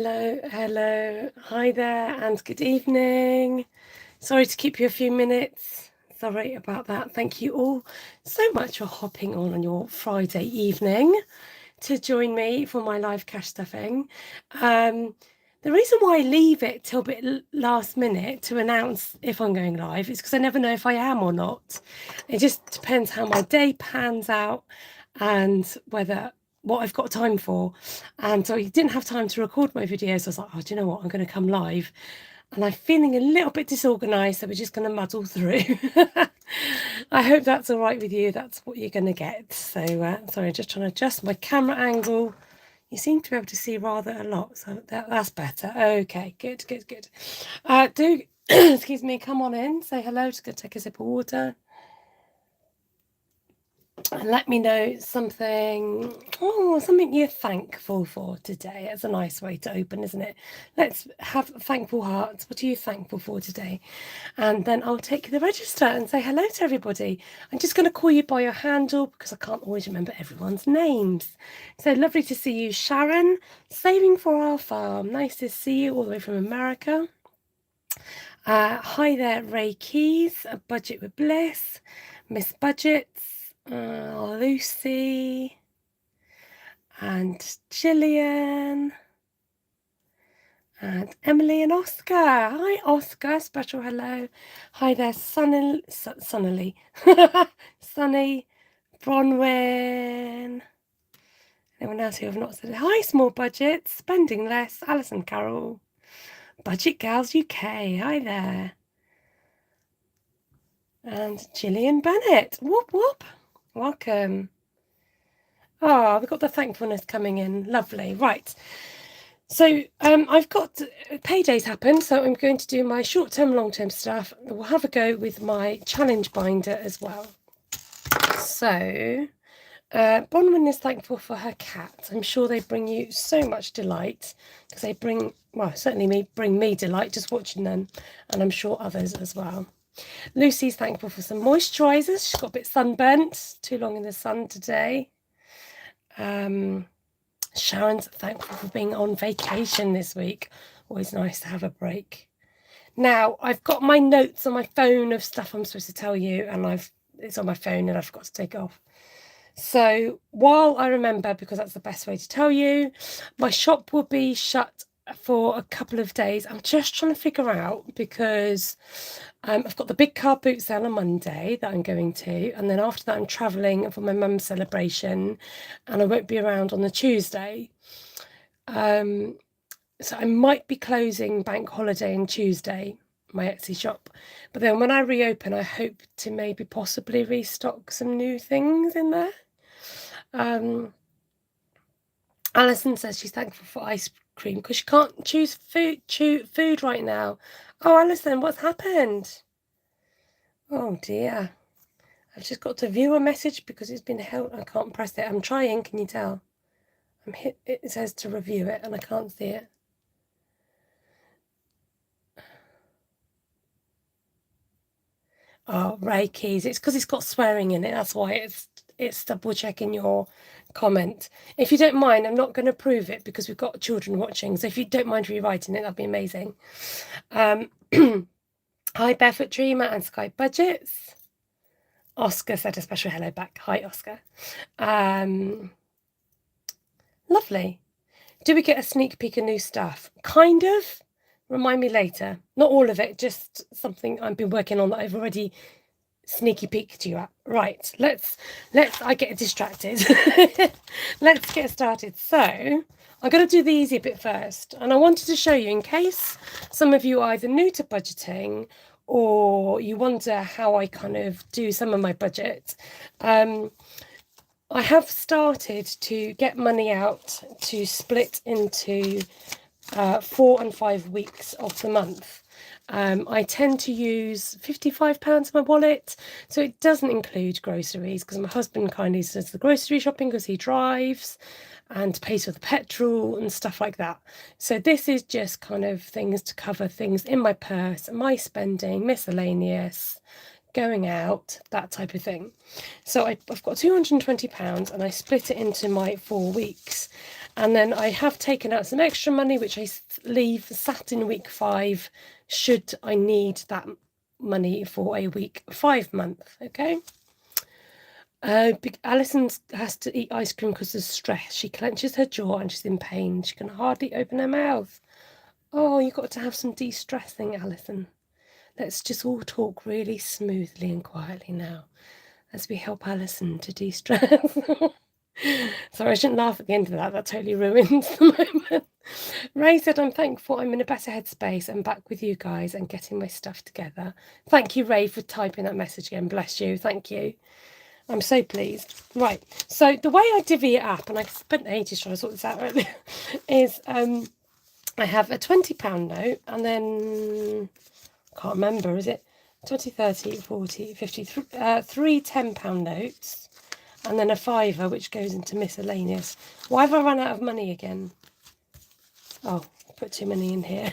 Hello. Hi there, and good evening. Sorry to keep you a few minutes. Sorry about that. Thank you all so much for hopping on your Friday evening to join me for my live cash stuffing. The reason why I leave it till a bit last minute to announce if I'm going live is because I never know if I am or not. It just depends how my day pans out and whether what I've got time for. And so I didn't have time to record my videos. I was like, oh, do you know what? I'm going to come live. And I'm feeling a little bit disorganized, so we're just going to muddle through. I hope that's all right with you. That's what you're going to get. So, sorry, just trying to adjust my camera angle. You seem to be able to see rather a lot, so that's better. Okay, good. Do, excuse me, come on in, say hello, just go take a sip of water. And let me know something you're thankful for today. It's a nice way to open, isn't it? Let's have thankful hearts. What are you thankful for today? And then I'll take the register and say hello to everybody. I'm just going to call you by your handle because I can't always remember everyone's names. So lovely to see you, Sharon, saving for our farm. Nice to see you all the way from America. Hi there, Ray Keys, A Budget with Bliss, Miss Budgets, Lucy, and Gillian, and Emily and Oscar. Hi, Oscar. Special hello. Hi there, Sunny, Sunny, Bronwyn. Anyone else who have not said hi? Small Budgets, Spending Less. Alison Carroll, Budget Gals UK. Hi there. And Gillian Bennett. Whoop whoop. Welcome. Oh, we've got the thankfulness coming in. Lovely. Right. So I've got paydays happen, so I'm going to do my short-term, long-term stuff. We'll have a go with my challenge binder as well. So Bronwyn is thankful for her cat. I'm sure they bring you so much delight because they certainly bring me delight just watching them, and I'm sure others as well. Lucy's thankful for some moisturisers. She's got a bit sunburnt, too long in the sun today. Sharon's thankful for being on vacation this week. Always nice to have a break. Now, I've got my notes on my phone of stuff I'm supposed to tell you, and it's on my phone and I forgot to take it off. So while I remember, because that's the best way to tell you, my shop will be shut for a couple of days. I'm just trying to figure out because I've got the big car boot sale on Monday that I'm going to, and then after that I'm travelling for my mum's celebration and I won't be around on the Tuesday. So I might be closing bank holiday and Tuesday, my Etsy shop. But then when I reopen, I hope to maybe possibly restock some new things in there. Alison says she's thankful for ice cream because she can't choose food right now. Oh, Alison, what's happened? Oh dear. I've just got to view a message because it's been held. I can't press it. I'm trying, can you tell? It says to review it and I can't see it. Oh, Ray Keys. It's because it's got swearing in it. That's why it's double checking your comment. If you don't mind, I'm not going to prove it because we've got children watching. So if you don't mind rewriting it, that'd be amazing. Hi, Barefoot Dreamer and Sky Budgets. Oscar said a special hello back. Hi, Oscar. Lovely. Do we get a sneak peek of new stuff? Kind of. Remind me later. Not all of it, just something I've been working on that I've already sneaky peeked you at. Right, I get distracted. Let's get started. So I'm going to do the easy bit first. And I wanted to show you in case some of you are either new to budgeting or you wonder how I kind of do some of my budget. I have started to get money out to split into 4 and 5 weeks of the month. I tend to use £55 in my wallet, so it doesn't include groceries because my husband kindly does the grocery shopping because he drives and pays for the petrol and stuff like that. So this is just kind of things to cover things in my purse, my spending, miscellaneous, going out, that type of thing. So I've got £220 and I split it into my 4 weeks. And then I have taken out some extra money, which I leave sat in week 5, should I need that money for a week 5 month, okay? Alison has to eat ice cream because of stress. She clenches her jaw and she's in pain. She can hardly open her mouth. Oh, you've got to have some de-stressing, Alison. Let's just all talk really smoothly and quietly now as we help Alison to de-stress. Sorry, I shouldn't laugh at the end of that. That totally ruins the moment. Ray said, I'm thankful I'm in a better headspace and back with you guys and getting my stuff together. Thank you, Ray, for typing that message again. Bless you. Thank you. I'm so pleased. Right. So the way I divvy it up, and I spent ages trying to sort this out earlier, is I have a £20 note, and then I can't remember, is it 20, 30, 40, 50, three £10 notes, and then a fiver which goes into miscellaneous. Why have I run out of money again? Oh, I put too many in here.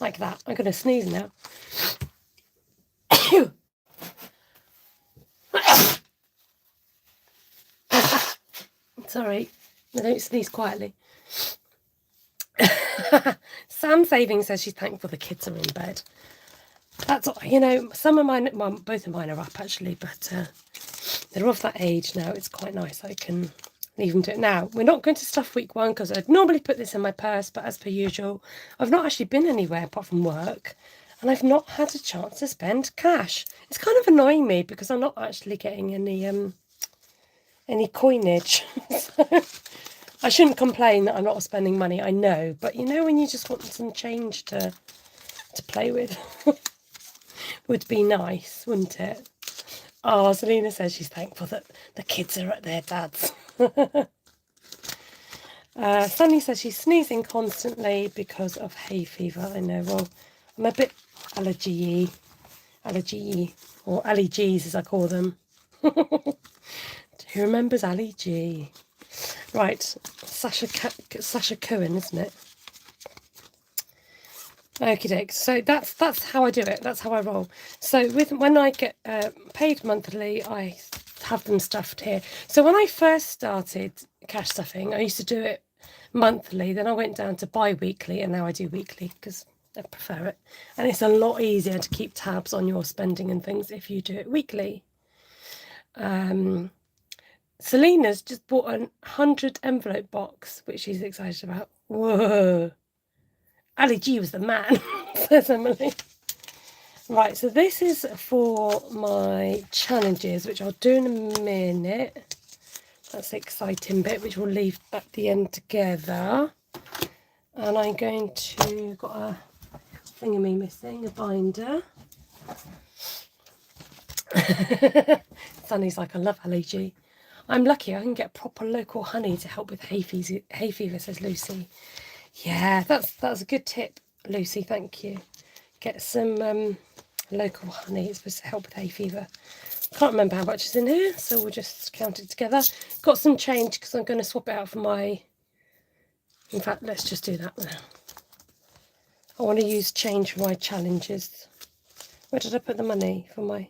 Like that. I'm going to sneeze now. Sorry, I don't sneeze quietly. Sam Saving says she's thankful the kids are in bed. That's, you know, some of mine, well, both of mine are up actually, but they're of that age now. It's quite nice. I can leave them to it. Now, we're not going to stuff week 1 because I'd normally put this in my purse, but as per usual, I've not actually been anywhere apart from work, and I've not had a chance to spend cash. It's kind of annoying me because I'm not actually getting any coinage. So I shouldn't complain that I'm not spending money, I know, but you know when you just want some change to play with? Would be nice, wouldn't it? Oh, Selena says she's thankful that the kids are at their dad's. Sunny says she's sneezing constantly because of hay fever. I know, well, I'm a bit allergy-y, or allergies as I call them. Who remembers Ali G? Right, Sasha Cohen, isn't it? Okie doke. So that's how I do it. That's how I roll. So when I get paid monthly, I have them stuffed here. So when I first started cash stuffing, I used to do it monthly. Then I went down to bi-weekly, and now I do weekly because I prefer it. And it's a lot easier to keep tabs on your spending and things if you do it weekly. Selena's just bought a 100 envelope box, which she's excited about. Whoa. Ali G was the man, says Emily. Right, so this is for my challenges, which I'll do in a minute. That's the exciting bit, which we'll leave at the end together. And I'm going to, got a thingamy missing, a binder. Sunny's like, I love Ali G. I'm lucky I can get proper local honey to help with hay fever, says Lucy. Yeah, that's a good tip, Lucy. Thank you. Get some local honey. It's supposed to help with hay fever. Can't remember how much is in here, so we'll just count it together. Got some change because I'm going to swap it out for my... In fact, let's just do that now. I want to use change for my challenges. Where did I put the money for my...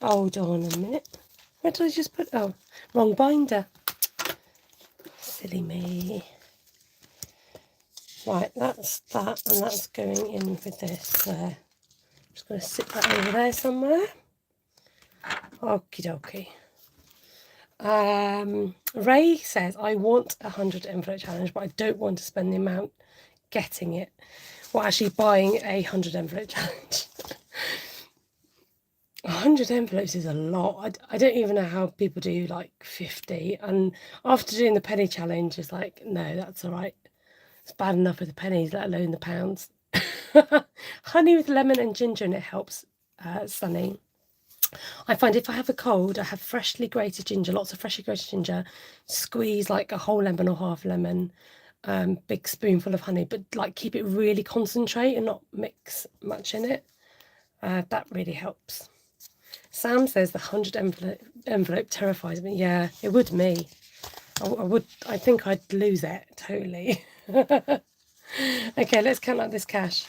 Hold on a minute. Where did I just put... Oh, wrong binder. Silly me. Right, that's that, and that's going in with this there. Just going to sit that over there somewhere. Okie dokie. Ray says, I want a 100 envelope challenge, but I don't want to spend the amount getting it. Well, actually buying a 100 envelope challenge. 100 envelopes is a lot. I don't even know how people do like 50. And after doing the penny challenge, it's like, no, that's all right. It's bad enough with the pennies, let alone the pounds. Honey with lemon and ginger, and it helps, Sunny. I find if I have a cold, I have freshly grated ginger, lots of freshly grated ginger, squeeze like a whole lemon or half lemon, big spoonful of honey, but like keep it really concentrate and not mix much in it. That really helps. Sam says the 100 envelope terrifies me. Yeah, it would me. I think I'd lose it totally. Okay, let's count up this cash.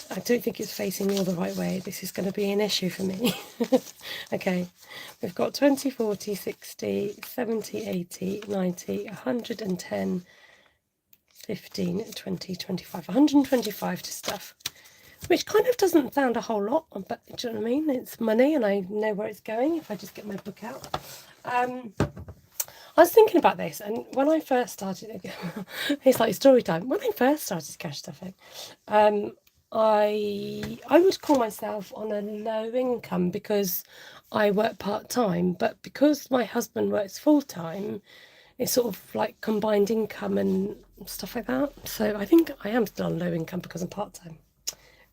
I don't think it's facing all the right way. This is going to be an issue for me. Okay, we've got 20, 40, 60, 70, 80, 90, 110, 15, 20, 25, 125 to stuff, which kind of doesn't sound a whole lot, but do you know what I mean? It's money and I know where it's going if I just get my book out. I was thinking about this, and when I first started, it's like story time. When I first started cash stuffing, I would call myself on a low income because I work part time, but because my husband works full time, it's sort of like combined income and stuff like that. So I think I am still on low income because I'm part time.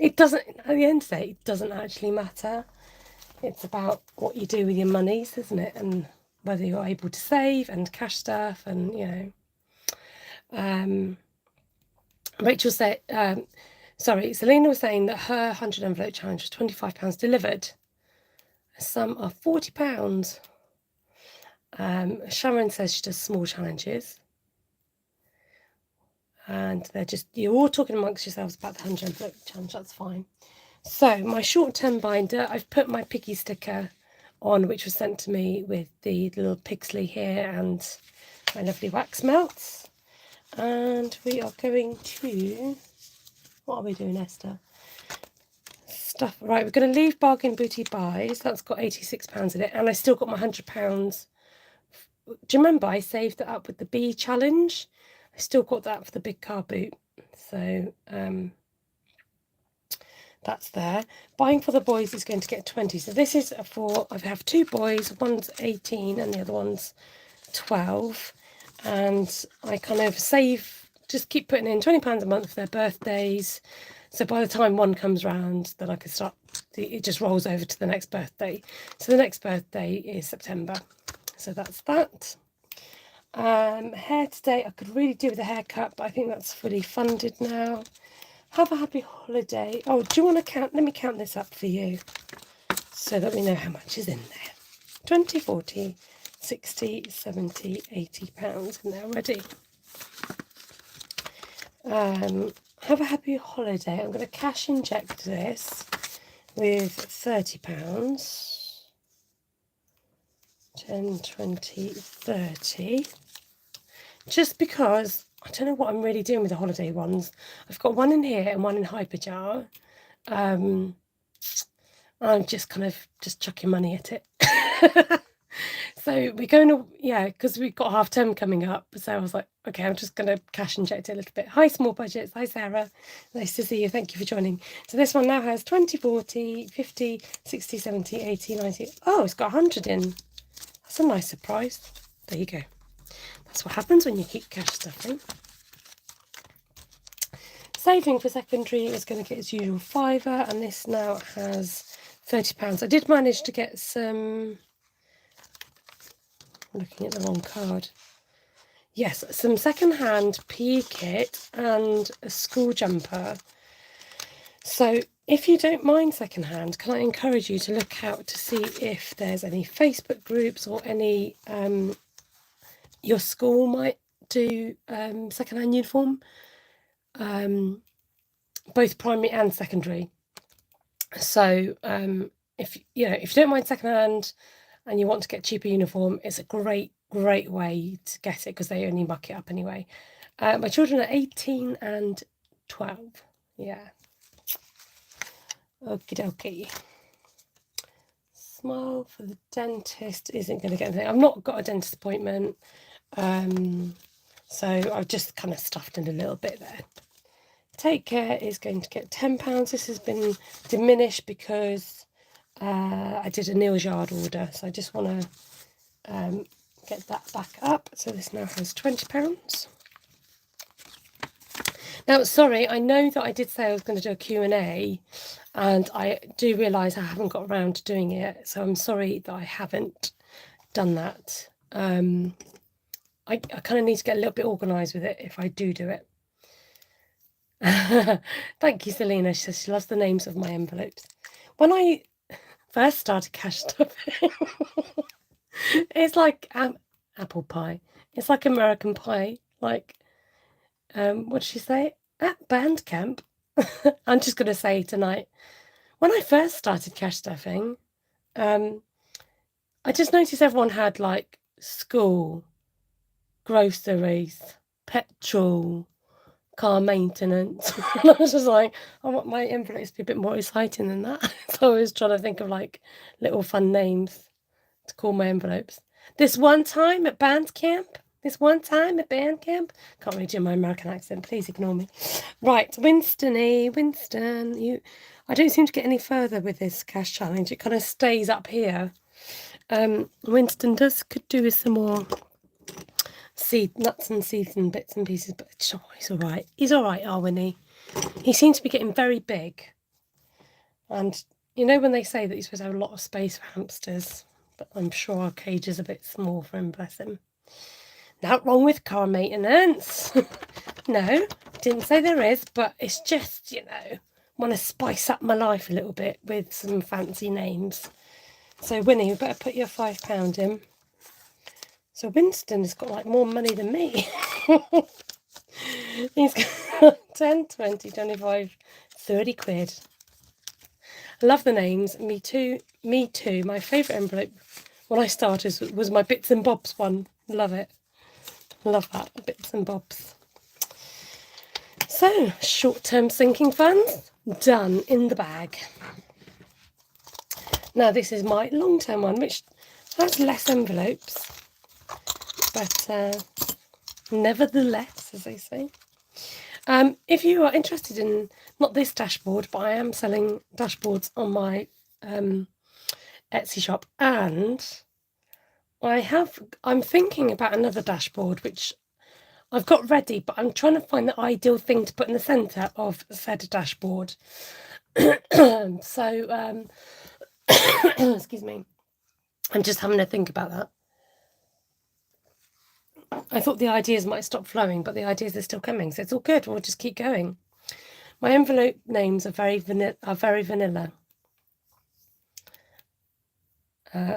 It doesn't, at the end of the day, it doesn't actually matter. It's about what you do with your monies, isn't it? And whether you're able to save and cash stuff, and Rachel said, Selena was saying that her 100 envelope challenge was £25 delivered. Some are £40. Sharon says she does small challenges. And you're all talking amongst yourselves about the 100 envelope challenge, that's fine. So my short-term binder, I've put my piggy sticker on, which was sent to me with the little pigsley here and my lovely wax melts. And we are going to, what are we doing, Esther? Stuff, right, we're going to leave Bargain Booty Buys. That's got £86 in it, and I still got my £100. Do you remember I saved that up with the bee challenge? I still got that for the big car boot. So that's there. Buying for the boys is going to get 20. So this is for, I have two boys, one's 18 and the other one's 12. And I kind of save, just keep putting in £20 a month for their birthdays. So by the time one comes round, then I can start, it just rolls over to the next birthday. So the next birthday is September. So that's that. Hair today, I could really do with a haircut, but I think that's fully funded now. Have a happy holiday. Oh, do you want to count? Let me count this up for you so that we know how much is in there. 20, 40, 60, 70, 80 pounds in there already. Have a happy holiday. I'm going to cash inject this with £30. 10, 20, 30. Just because I don't know what I'm really doing with the holiday ones. I've got one in here and one in Hyperjar. I'm just kind of just chucking money at it. So we're going to, because we've got half term coming up. So I was like, okay, I'm just going to cash inject it a little bit. Hi, Small Budgets. Hi, Sarah. Nice to see you. Thank you for joining. So this one now has 20, 40, 50, 60, 70, 80, 90. Oh, it's got 100 in. That's a nice surprise. There you go. That's what happens when you keep cash stuffing. Saving for secondary is going to get its usual fiver, and this now has £30. I did manage to get some, I'm looking at the wrong card. Yes, some second-hand PE kit and a school jumper. So if you don't mind second-hand, can I encourage you to look out to see if there's any Facebook groups or any, your school might do second-hand uniform, both primary and secondary. So if you don't mind second-hand and you want to get cheaper uniform, it's a great way to get it because they only muck it up anyway. My children are 18 and 12. Yeah. Okie dokie. Smile for the dentist isn't going to get anything. I've not got a dentist appointment. So I've just kind of stuffed in a little bit there. Take Care is going to get £10. This has been diminished because I did a nails yard order. So I just want to get that back up. So this now has £20. Now, sorry, I know that I did say I was going to do a Q&A, and I do realise I haven't got around to doing it. So I'm sorry that I haven't done that. I kind of need to get a little bit organised with it if I do it. Thank you, Selena. She says she loves the names of my envelopes. When I first started cash stuffing, it's like apple pie. It's like American pie. Like, what did she say? At band camp. I'm just going to say tonight, when I first started cash stuffing, I just noticed everyone had like school, groceries, petrol, car maintenance. And I was just like, I want my envelopes to be a bit more exciting than that. So I was trying to think of like little fun names to call my envelopes. This one time at band camp. Can't really do my American accent. Please ignore me. Right, Winston, I don't seem to get any further with this cash challenge. It kind of stays up here. Winston could do with some more nuts and seeds and bits and pieces, but he's all right. He's all right, Arwin. He seems to be getting very big. And you know when they say that you're supposed to have a lot of space for hamsters, but I'm sure our cage is a bit small for him, bless him. Not wrong with car maintenance. No, didn't say there is, but it's just, want to spice up my life a little bit with some fancy names. So Winnie, you better put your £5 in. So Winston has got like more money than me. He's got 10, 20, 25, 30 quid. I love the names. Me too. My favourite envelope when I started was my Bits and Bobs one. Love it. Love that. Bits and Bobs. So, short-term sinking funds, done, in the bag. Now this is my long-term one, which has less envelopes, but nevertheless, as they say. If you are interested in, not this dashboard, but I am selling dashboards on my Etsy shop, and I'm thinking about another dashboard, which I've got ready, but I'm trying to find the ideal thing to put in the centre of said dashboard. So, excuse me, I'm just having to think about that. I thought the ideas might stop flowing, but the ideas are still coming, so it's all good. We'll just keep going. My envelope names are very vanilla.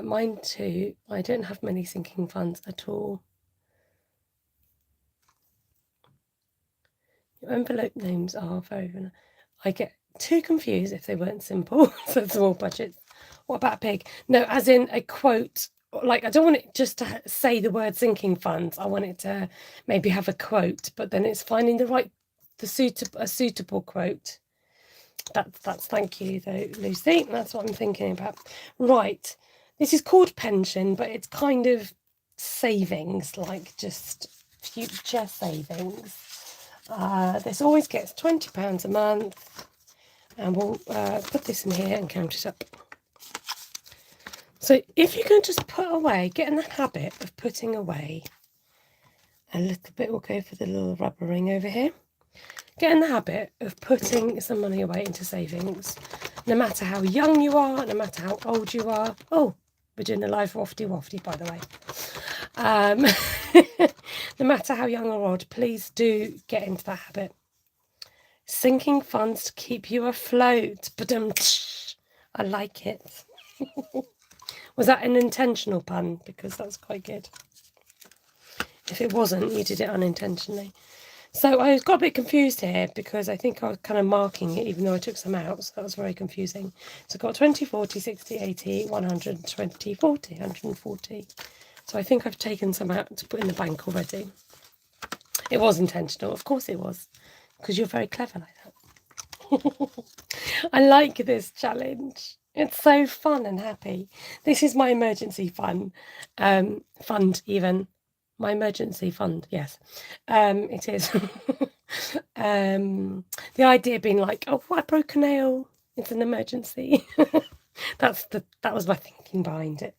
Mine too. I don't have many sinking funds at all. Your envelope names are very vanilla. I get too confused if they weren't simple. So small budgets. What about a pig? No, as in a quote. Like, I don't want it just to say the word sinking funds. I want it to maybe have a quote, but then it's finding a suitable quote. That's thank you though, Lucy. That's what I'm thinking about. Right, this is called pension, but it's kind of savings, like just future savings. This always gets £20 a month, and we'll put this in here and count it up. So if you can just get in the habit of putting away a little bit, we'll go for the little rubber ring over here. Get in the habit of putting some money away into savings, no matter how young you are, no matter how old you are. Oh, we're doing a live wafty, by the way. No matter how young or old, please do get into that habit. Sinking funds to keep you afloat. I like it. Was that an intentional pun? Because that's quite good. If it wasn't, you did it unintentionally. So I got a bit confused here because I think I was kind of marking it even though I took some out. So that was very confusing. So I've got 20, 40, 60, 80, 100, 20, 40, 140. So I think I've taken some out to put in the bank already. It was intentional. Of course it was. Because you're very clever like that. I like this challenge. It's so fun and happy. This is my emergency fund even. My emergency fund, yes. It is. The idea being like, oh, I broke a nail. It's an emergency. That was my thinking behind it.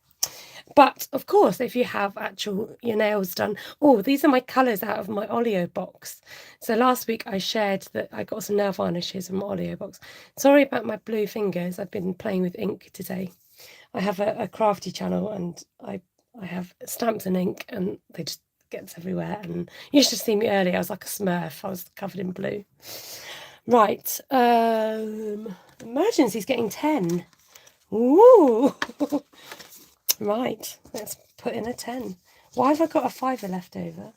But of course, if you have your nails done, these are my colours out of my Oleo box. So last week I shared that I got some nail varnishes in my Oleo box. Sorry about my blue fingers. I've been playing with ink today. I have a crafty channel and I have stamps and ink and they just gets everywhere. And you should have seen me earlier. I was like a Smurf. I was covered in blue. Right. Emergency's getting 10. Ooh. Right, let's put in a 10. Why have I got a fiver left over?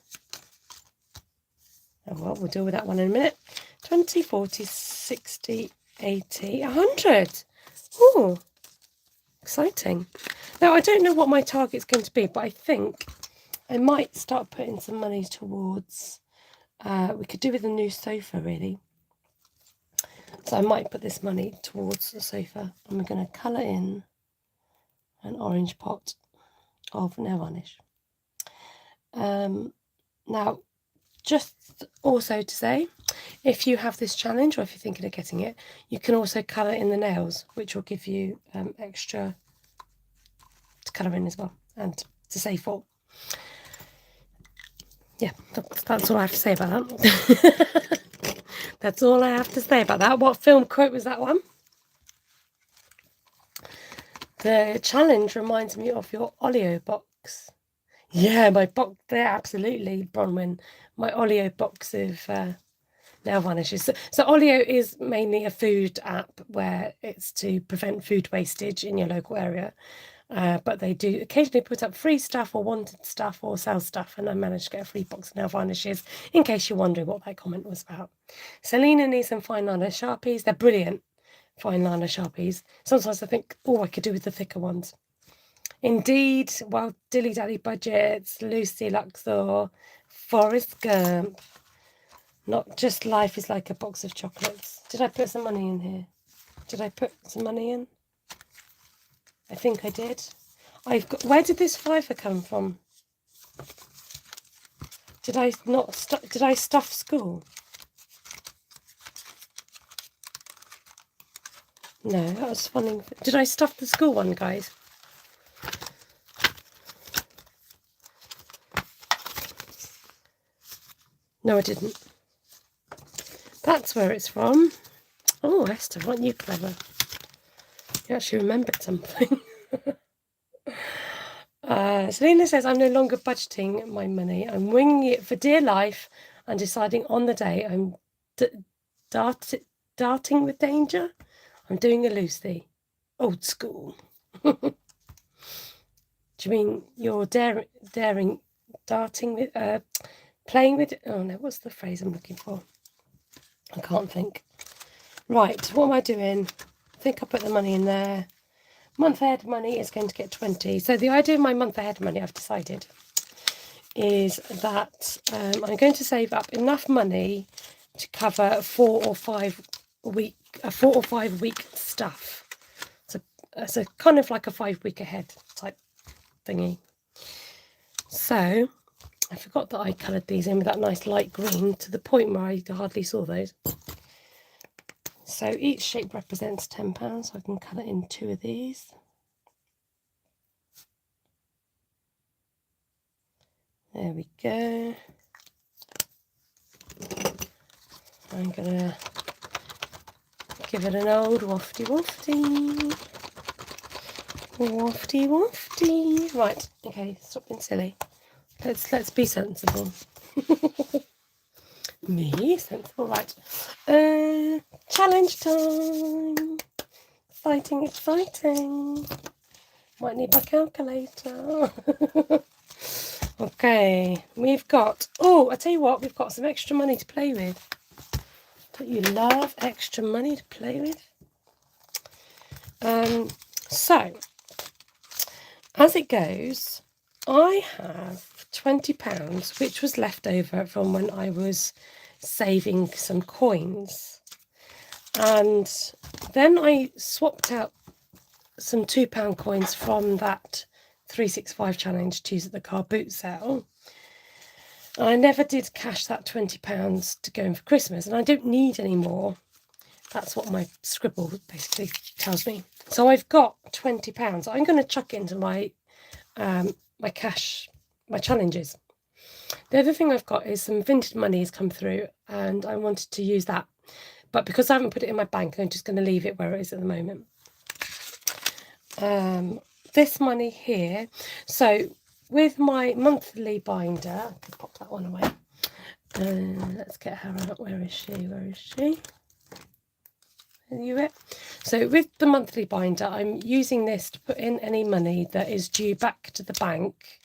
Oh, well, we'll deal with that one in a minute. 20, 40, 60, 80, 100. Oh, exciting. Now, I don't know what my target's going to be, but I think I might start putting some money towards, we could do with a new sofa, really. So I might put this money towards the sofa, and we're going to colour in an orange pot of nail varnish. Now, just also to say, if you have this challenge or if you're thinking of getting it, you can also colour in the nails, which will give you extra to colour in as well and to save for. Yeah, that's all I have to say about that. That's all I have to say about that. What film quote was that one? The challenge reminds me of your Oleo box. Yeah, my box there, absolutely, Bronwyn. My Oleo box of nail varnishes. So Oleo is mainly a food app where it's to prevent food wastage in your local area. But they do occasionally put up free stuff or wanted stuff or sell stuff, and I managed to get a free box of nail varnishes in case you're wondering what that comment was about. Selena needs some fine liner Sharpies. They're brilliant fine liner Sharpies. Sometimes I think, oh, I could do with the thicker ones. Indeed, well, Dilly Dally Budgets, Lucy Luxor, Forrest Gump. Not just life is like a box of chocolates. Did I put some money in here? Did I put some money in? I think I did. Where did this fiver come from? Did I stuff school? No, that was funny. Did I stuff the school one, guys? No, I didn't. That's where it's from. Oh, Esther, aren't you clever? You actually remembered something. Selena says, I'm no longer budgeting my money. I'm winging it for dear life and deciding on the day. I'm darting with danger. I'm doing a Lucy. Old school. Do you mean you're daring, darting with, playing with, oh no, what's the phrase I'm looking for? I can't think. Right, what am I doing? I think I put the money in there. Month ahead money is going to get 20. So the idea of my month ahead money, I've decided, is that I'm going to save up enough money to cover 4 or 5 week stuff. So it's a kind of like a 5 week ahead type thingy. So I forgot that I coloured these in with that nice light green to the point where I hardly saw those. So each shape represents £10, so I can colour in 2 of these. There we go. I'm going to give it an old wafty wafty. Wafty wafty. Right, okay, stop being silly. Let's be sensible. Me, sensible, right. Challenge time. Exciting, exciting. Might need my calculator. Okay, we've got, oh, I tell you what, we've got some extra money to play with. Don't you love extra money to play with? So, as it goes, I have £20, which was left over from when I was saving some coins. And then I swapped out some £2 coins from that 365 challenge to use at the car boot sale. And I never did cash that £20 to go in for Christmas, and I don't need any more. That's what my scribble basically tells me. So I've got £20. I'm going to chuck it into my my cash, my challenges. The other thing I've got is some vintage money has come through, and I wanted to use that. But because I haven't put it in my bank, I'm just going to leave it where it is at the moment. This money here, so with my monthly binder, I could pop that one away. Let's get her out. Where is she? Where is she? Are you it? So with the monthly binder, I'm using this to put in any money that is due back to the bank.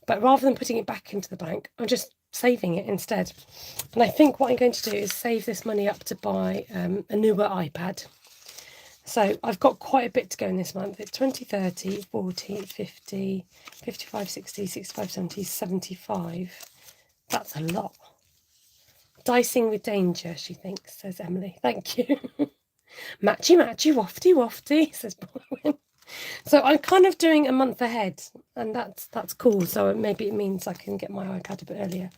But rather than putting it back into the bank, I'm just saving it instead. And I think what I'm going to do is save this money up to buy a newer iPad. So I've got quite a bit to go in this month. It's 20, 30, 40, 50, 55, 60, 65, 70, 75. That's a lot. Dicing with danger, she thinks, says Emily. Thank you. Matchy, matchy, wafty, wafty, says Baldwin. So I'm kind of doing a month ahead, and that's cool. So maybe it means I can get my iPad a bit earlier.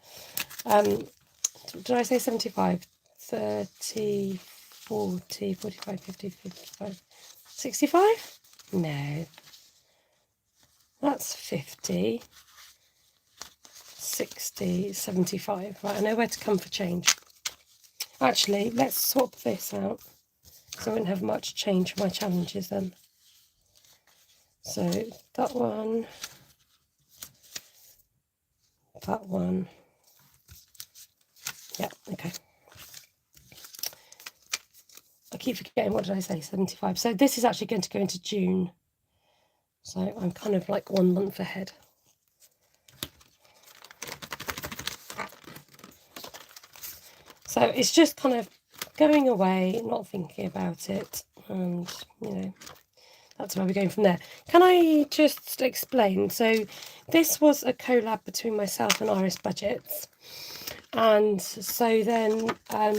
Did I say 75? 30, 40, 45, 50, 55, 65? No. That's 50, 60, 75. Right, I know where to come for change. Actually, let's swap this out so I won't have much change for my challenges then. So that one, yeah, okay. I keep forgetting, what did I say, 75. So this is actually going to go into June. So I'm kind of like 1 month ahead. So it's just kind of going away, not thinking about it, and, you know, that's where we're going from there. Can I just explain? So this was a collab between myself and Iris Budgets. And so then I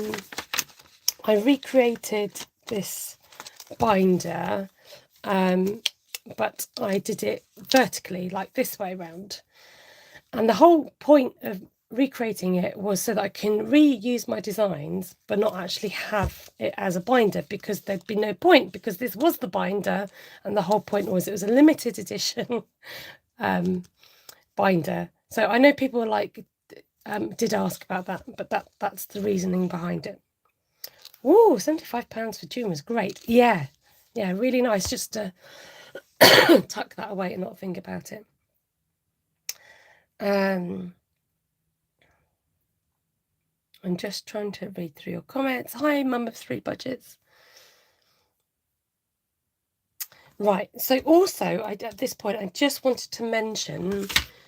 recreated this binder, but I did it vertically, like this way around. And the whole point of recreating it was so that I can reuse my designs but not actually have it as a binder, because there'd be no point, because this was the binder and the whole point was it was a limited edition binder. So I know people were like did ask about that, but that's the reasoning behind it. Ooh, £75 for June was great. Yeah, really nice just to tuck that away and not think about it. I'm just trying to read through your comments. Hi, Mum of 3 Budgets. Right, so also, at this point, I just wanted to mention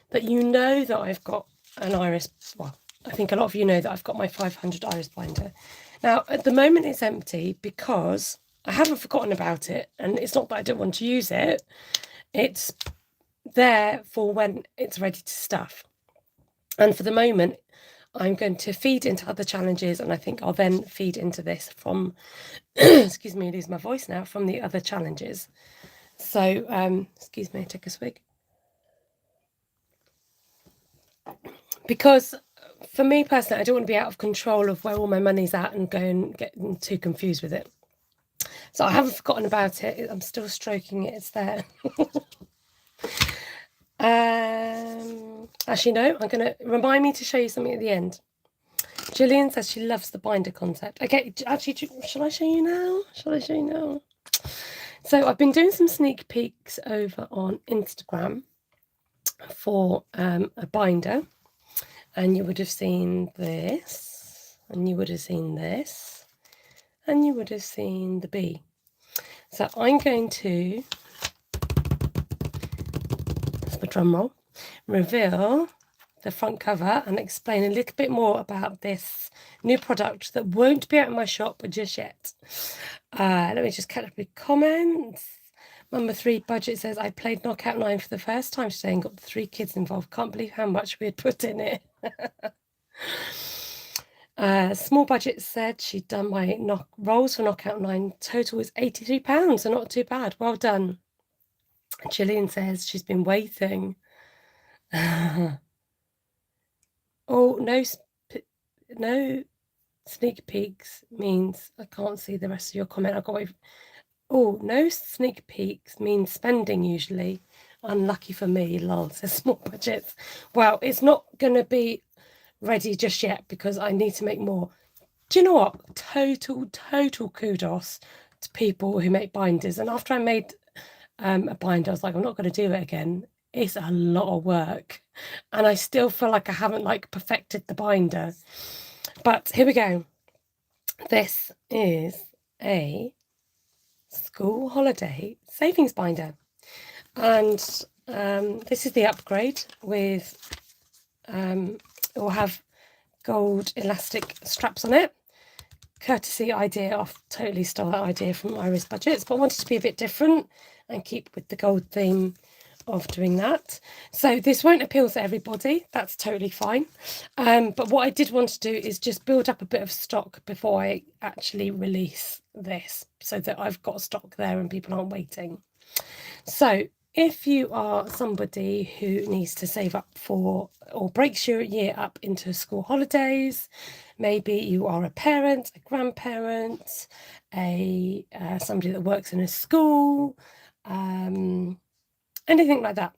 that you know that I've got an Iris, well, I think a lot of you know that I've got my 500 Iris binder. Now, at the moment, it's empty because I haven't forgotten about it, and it's not that I don't want to use it. It's there for when it's ready to stuff. And for the moment, I'm going to feed into other challenges, and I think I'll then feed into this from, excuse me, lose my voice now, from the other challenges. So, excuse me, take a swig. Because for me personally, I don't want to be out of control of where all my money's at and go and get too confused with it. So I haven't forgotten about it. I'm still stroking it. It's there. Actually, no, I'm going to remind me to show you something at the end. Gillian says she loves the binder concept. Okay, actually, shall I show you now? So I've been doing some sneak peeks over on Instagram for a binder, and you would have seen this, and you would have seen this, and you would have seen the bee. So I'm going to, that's my drum roll, reveal the front cover and explain a little bit more about this new product that won't be out in my shop just yet. Let me just catch up with comments. Number 3 Budget says, I played Knockout 9 for the first time today and got the 3 kids involved. Can't believe how much we had put in it. Small Budget said she'd done my rolls for Knockout 9. Total was £83, so not too bad. Well done. Gillian says she's been waiting. Oh, no sneak peeks means I can't see the rest of your comment. I've got to wait. Oh, no sneak peeks means spending usually. Unlucky for me, lol, says Small Budgets. Well, it's not going to be ready just yet because I need to make more. Do you know what? Total kudos to people who make binders. And after I made a binder, I was like, I'm not going to do it again. It's a lot of work. And I still feel like I haven't perfected the binder. But here we go. This is a school holiday savings binder. And this is the upgrade with it will have gold elastic straps on it. Courtesy idea, I've totally stole that idea from Iris Budgets, but wanted to be a bit different and keep with the gold theme of doing that. So this won't appeal to everybody, that's totally fine. But what I did want to do is just build up a bit of stock before I actually release this, so that I've got stock there and people aren't waiting. So if you are somebody who needs to save up for or breaks your year up into school holidays, maybe you are a parent, a grandparent, somebody that works in a school, anything like that.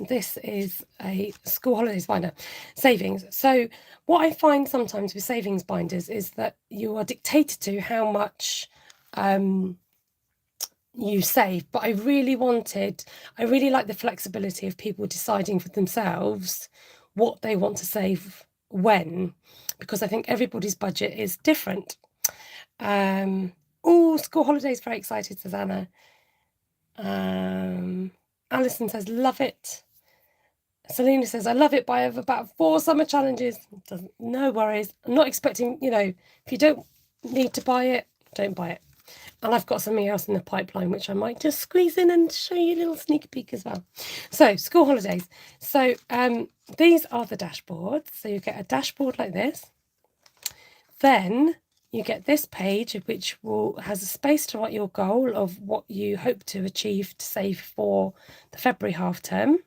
This is a school holidays binder, savings. So what I find sometimes with savings binders is that you are dictated to how much you save, but I really like the flexibility of people deciding for themselves what they want to save when, because I think everybody's budget is different. Oh, school holidays, very excited, says Anna. Alison says, love it. Selena says, I love it, but I have about 4 summer challenges. No worries. I'm not expecting, if you don't need to buy it, don't buy it. And I've got something else in the pipeline, which I might just squeeze in and show you a little sneak peek as well. So school holidays. So these are the dashboards. So you get a dashboard like this. Then you get this page, which has a space to write your goal of what you hope to achieve to save for the February half term.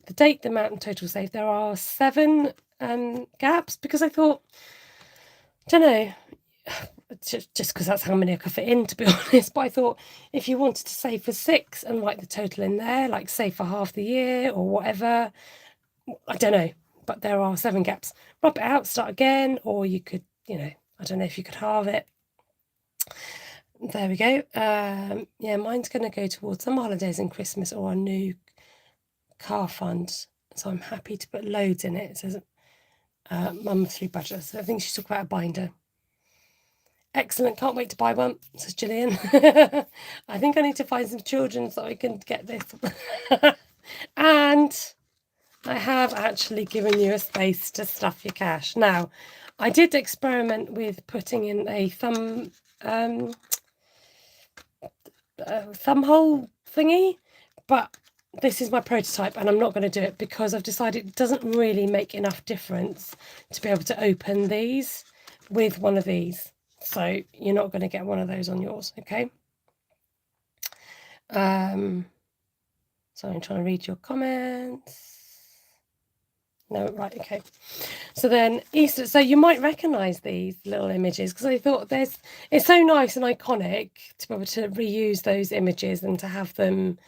The date, the amount, and total save. There are 7 gaps, because I thought, don't know, just because that's how many I could fit in, to be honest. But I thought if you wanted to save for 6 and write the total in there, like save for half the year or whatever, I don't know. But there are 7 gaps. Rub it out, start again, or you could, I don't know if you could halve it. There we go. Yeah, mine's going to go towards summer holidays and Christmas or a new car fund. So I'm happy to put loads in it. It says mum 3 budgets. So I think she's talking about a binder. Excellent, can't wait to buy one, says Gillian. I think I need to find some children so I can get this. And I have actually given you a space to stuff your cash. Now, I did experiment with putting in a thumb hole thingy, but this is my prototype and I'm not going to do it because I've decided it doesn't really make enough difference to be able to open these with one of these. So you're not going to get one of those on yours, okay? So I'm trying to read your comments. No, right, okay. So then Easter, so you might recognise these little images because I thought it's so nice and iconic to be able to reuse those images and to have them,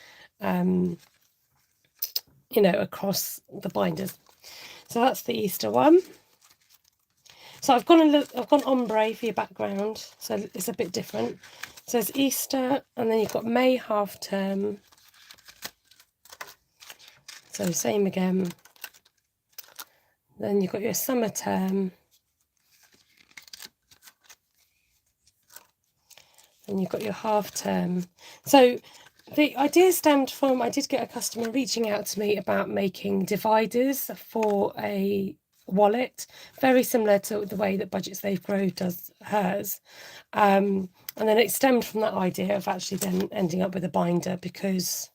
across the binders. So that's the Easter one. So I've gone ombre for your background, so it's a bit different. So it's Easter, and then you've got May half term. So same again. Then you've got your summer term. And you've got your half term. So the idea stemmed from, I did get a customer reaching out to me about making dividers for a wallet, very similar to the way that Budget Save Grow does hers. And then it stemmed from that idea of actually then ending up with a binder, because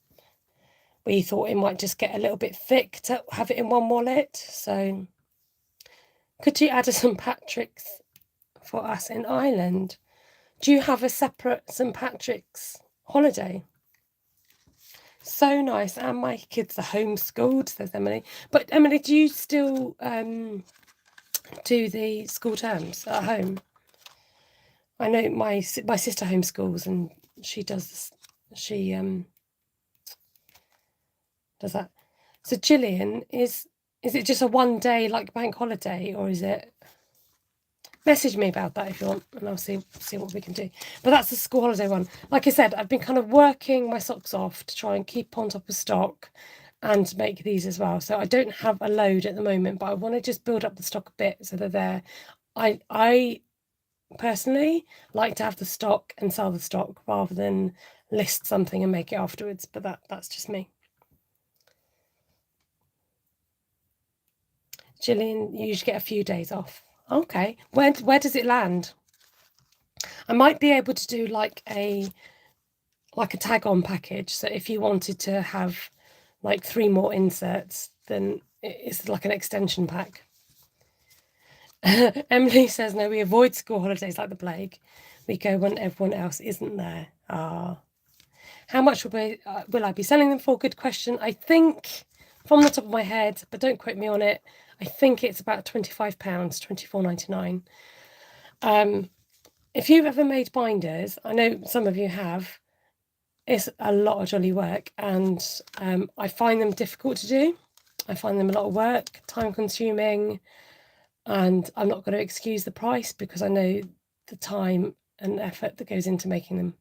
we thought it might just get a little bit thick to have it in one wallet. So could you add a St. Patrick's for us in Ireland? Do you have a separate St. Patrick's holiday? So nice. And my kids are homeschooled, says Emily. But Emily, do you still do the school terms at home? I know my sister homeschools and she does that. So Gillian, is it just a 1 day like bank holiday, or is it? Message me about that if you want, and I'll see what we can do. But that's the school holiday one. Like I said, I've been kind of working my socks off to try and keep on top of stock and make these as well. So I don't have a load at the moment, but I want to just build up the stock a bit so they're there. I personally like to have the stock and sell the stock rather than list something and make it afterwards, but that's just me. Gillian, you usually get a few days off. Okay. Where does it land? I might be able to do like a tag on package. So if you wanted to have like 3 more inserts, then it's like an extension pack. Emily says, no, we avoid school holidays like the plague. We go when everyone else isn't there. How much will I be selling them for? Good question. I think from the top of my head, but don't quote me on it, I think it's about £25, £24.99. If you've ever made binders, I know some of you have, it's a lot of jolly work, and I find them difficult to do. I find them a lot of work, time consuming, and I'm not going to excuse the price because I know the time and effort that goes into making them.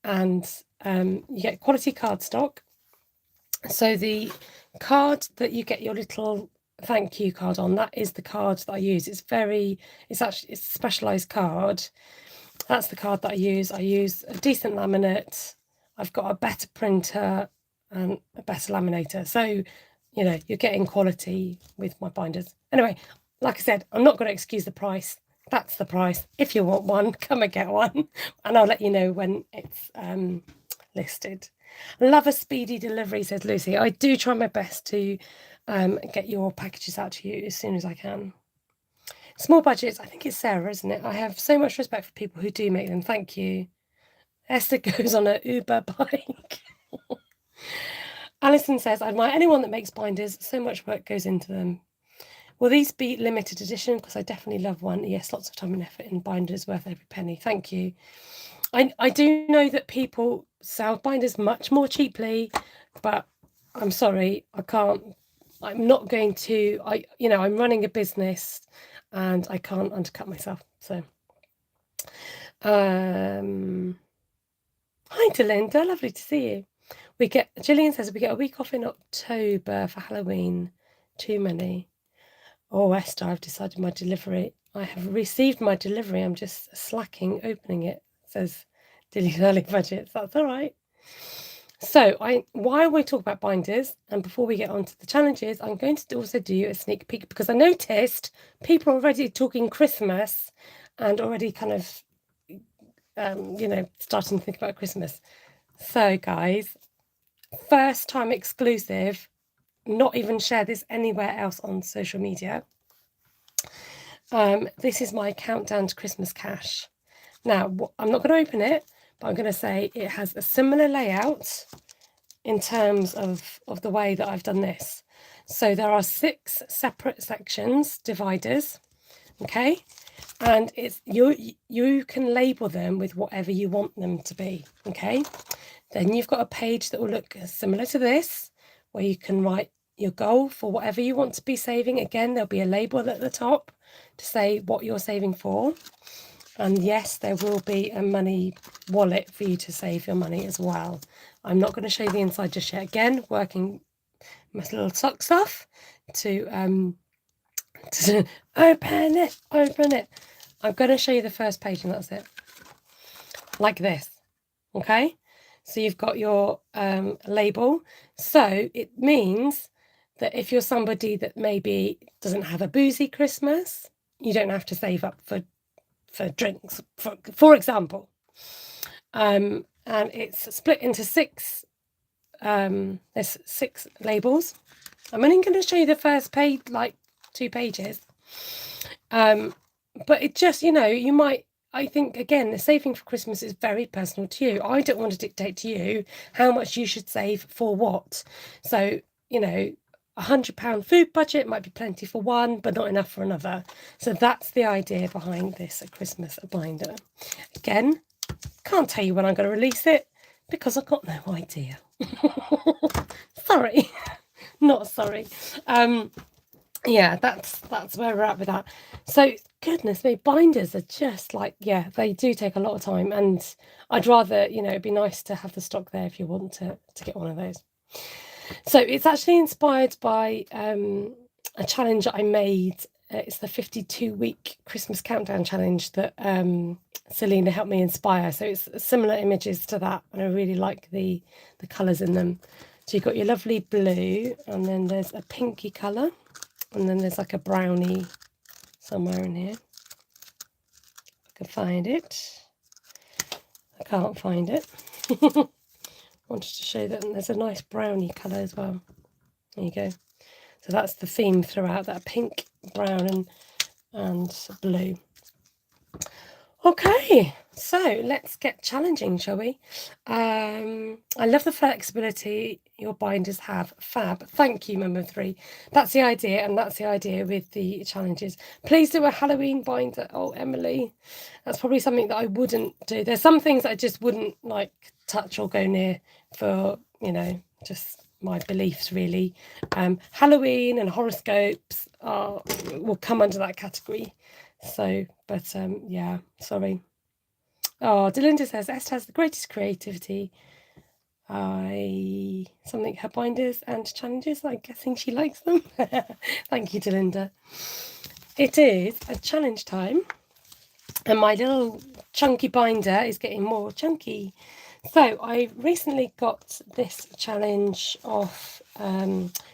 And you get quality cardstock. So the card that you get your little thank you card on, that is the card that I use. It's a specialized card. That's the card that I use. I use a decent laminate. I've got a better printer and a better laminator. So, you know, you're getting quality with my binders. Anyway, like I said, I'm not going to excuse the price. That's the price. If you want one, come and get one. And I'll let you know when it's listed. Love a speedy delivery, says Lucy. I do try my best to get your packages out to you as soon as I can. Small budgets, I think it's Sarah, isn't it? I have so much respect for people who do make them. Thank you. Esther goes on an Uber bike. Alison says, I admire anyone that makes binders. So much work goes into them. Will these be limited edition? Because I definitely love one. Yes, lots of time and effort in binders, worth every penny. Thank you. I do know that people sell binders much more cheaply, but I'm sorry, I can't. I'm not going to. I'm running a business, and I can't undercut myself. So, hi, Delinda, lovely to see you. Gillian says we get a week off in October for Halloween. Too many. Oh, Esther, I've decided my delivery. I have received my delivery. I'm just slacking opening it, says Dilly's early budgets. That's all right. So while we talk about binders, and before we get on to the challenges, I'm going to also do a sneak peek because I noticed people are already talking Christmas and already kind of, starting to think about Christmas. So guys, first time exclusive, not even share this anywhere else on social media. This is my countdown to Christmas cash. Now, I'm not going to open it, but I'm going to say it has a similar layout in terms of the way that I've done this. So there are 6 separate sections, dividers, okay? And it's you can label them with whatever you want them to be, okay? Then you've got a page that will look similar to this, where you can write your goal for whatever you want to be saving. Again, there'll be a label at the top to say what you're saving for. And yes, there will be a money wallet for you to save your money as well. I'm not going to show you the inside just yet. Again, working my little socks off to open it. I'm going to show you the first page and that's it. Like this. Okay? So you've got your label. So it means that if you're somebody that maybe doesn't have a boozy Christmas, you don't have to save up for drinks, for example. And it's split into 6. There's 6 labels. I'm only going to show you the first page, like 2 pages. But it just, you might. I think, again, the saving for Christmas is very personal to you. I don't want to dictate to you how much you should save for what. So, £100 food budget might be plenty for one, but not enough for another. So that's the idea behind this Christmas binder. Again, can't tell you when I'm going to release it because I've got no idea. Sorry. Not sorry. Yeah, that's where we're at with that. So, goodness me, binders are just like, they do take a lot of time, and I'd rather, it'd be nice to have the stock there if you want to get one of those. So it's actually inspired by a challenge that I made. It's the 52-week Christmas countdown challenge that Selena helped me inspire. So it's similar images to that, and I really like the colours in them. So you've got your lovely blue, and then there's a pinky colour. And then there's like a brownie somewhere in here. I can find it. I can't find it. Wanted to show that there's a nice brownie colour as well. There you go. So that's the theme throughout, that pink, brown and blue. Okay, so let's get challenging, shall we? I love the flexibility your binders have. Fab. Thank you, Member 3. That's the idea, and that's the idea with the challenges. Please do a Halloween binder. Oh, Emily, that's probably something that I wouldn't do. There's some things I just wouldn't like touch or go near for, you know, just my beliefs really. Halloween and horoscopes will come under that category. So, but yeah, sorry. Oh, Delinda says Esther has the greatest creativity. Something her binders and challenges. I'm guessing she likes them. Thank you, Delinda. It is a challenge time, and my little chunky binder is getting more chunky. So I recently got this challenge off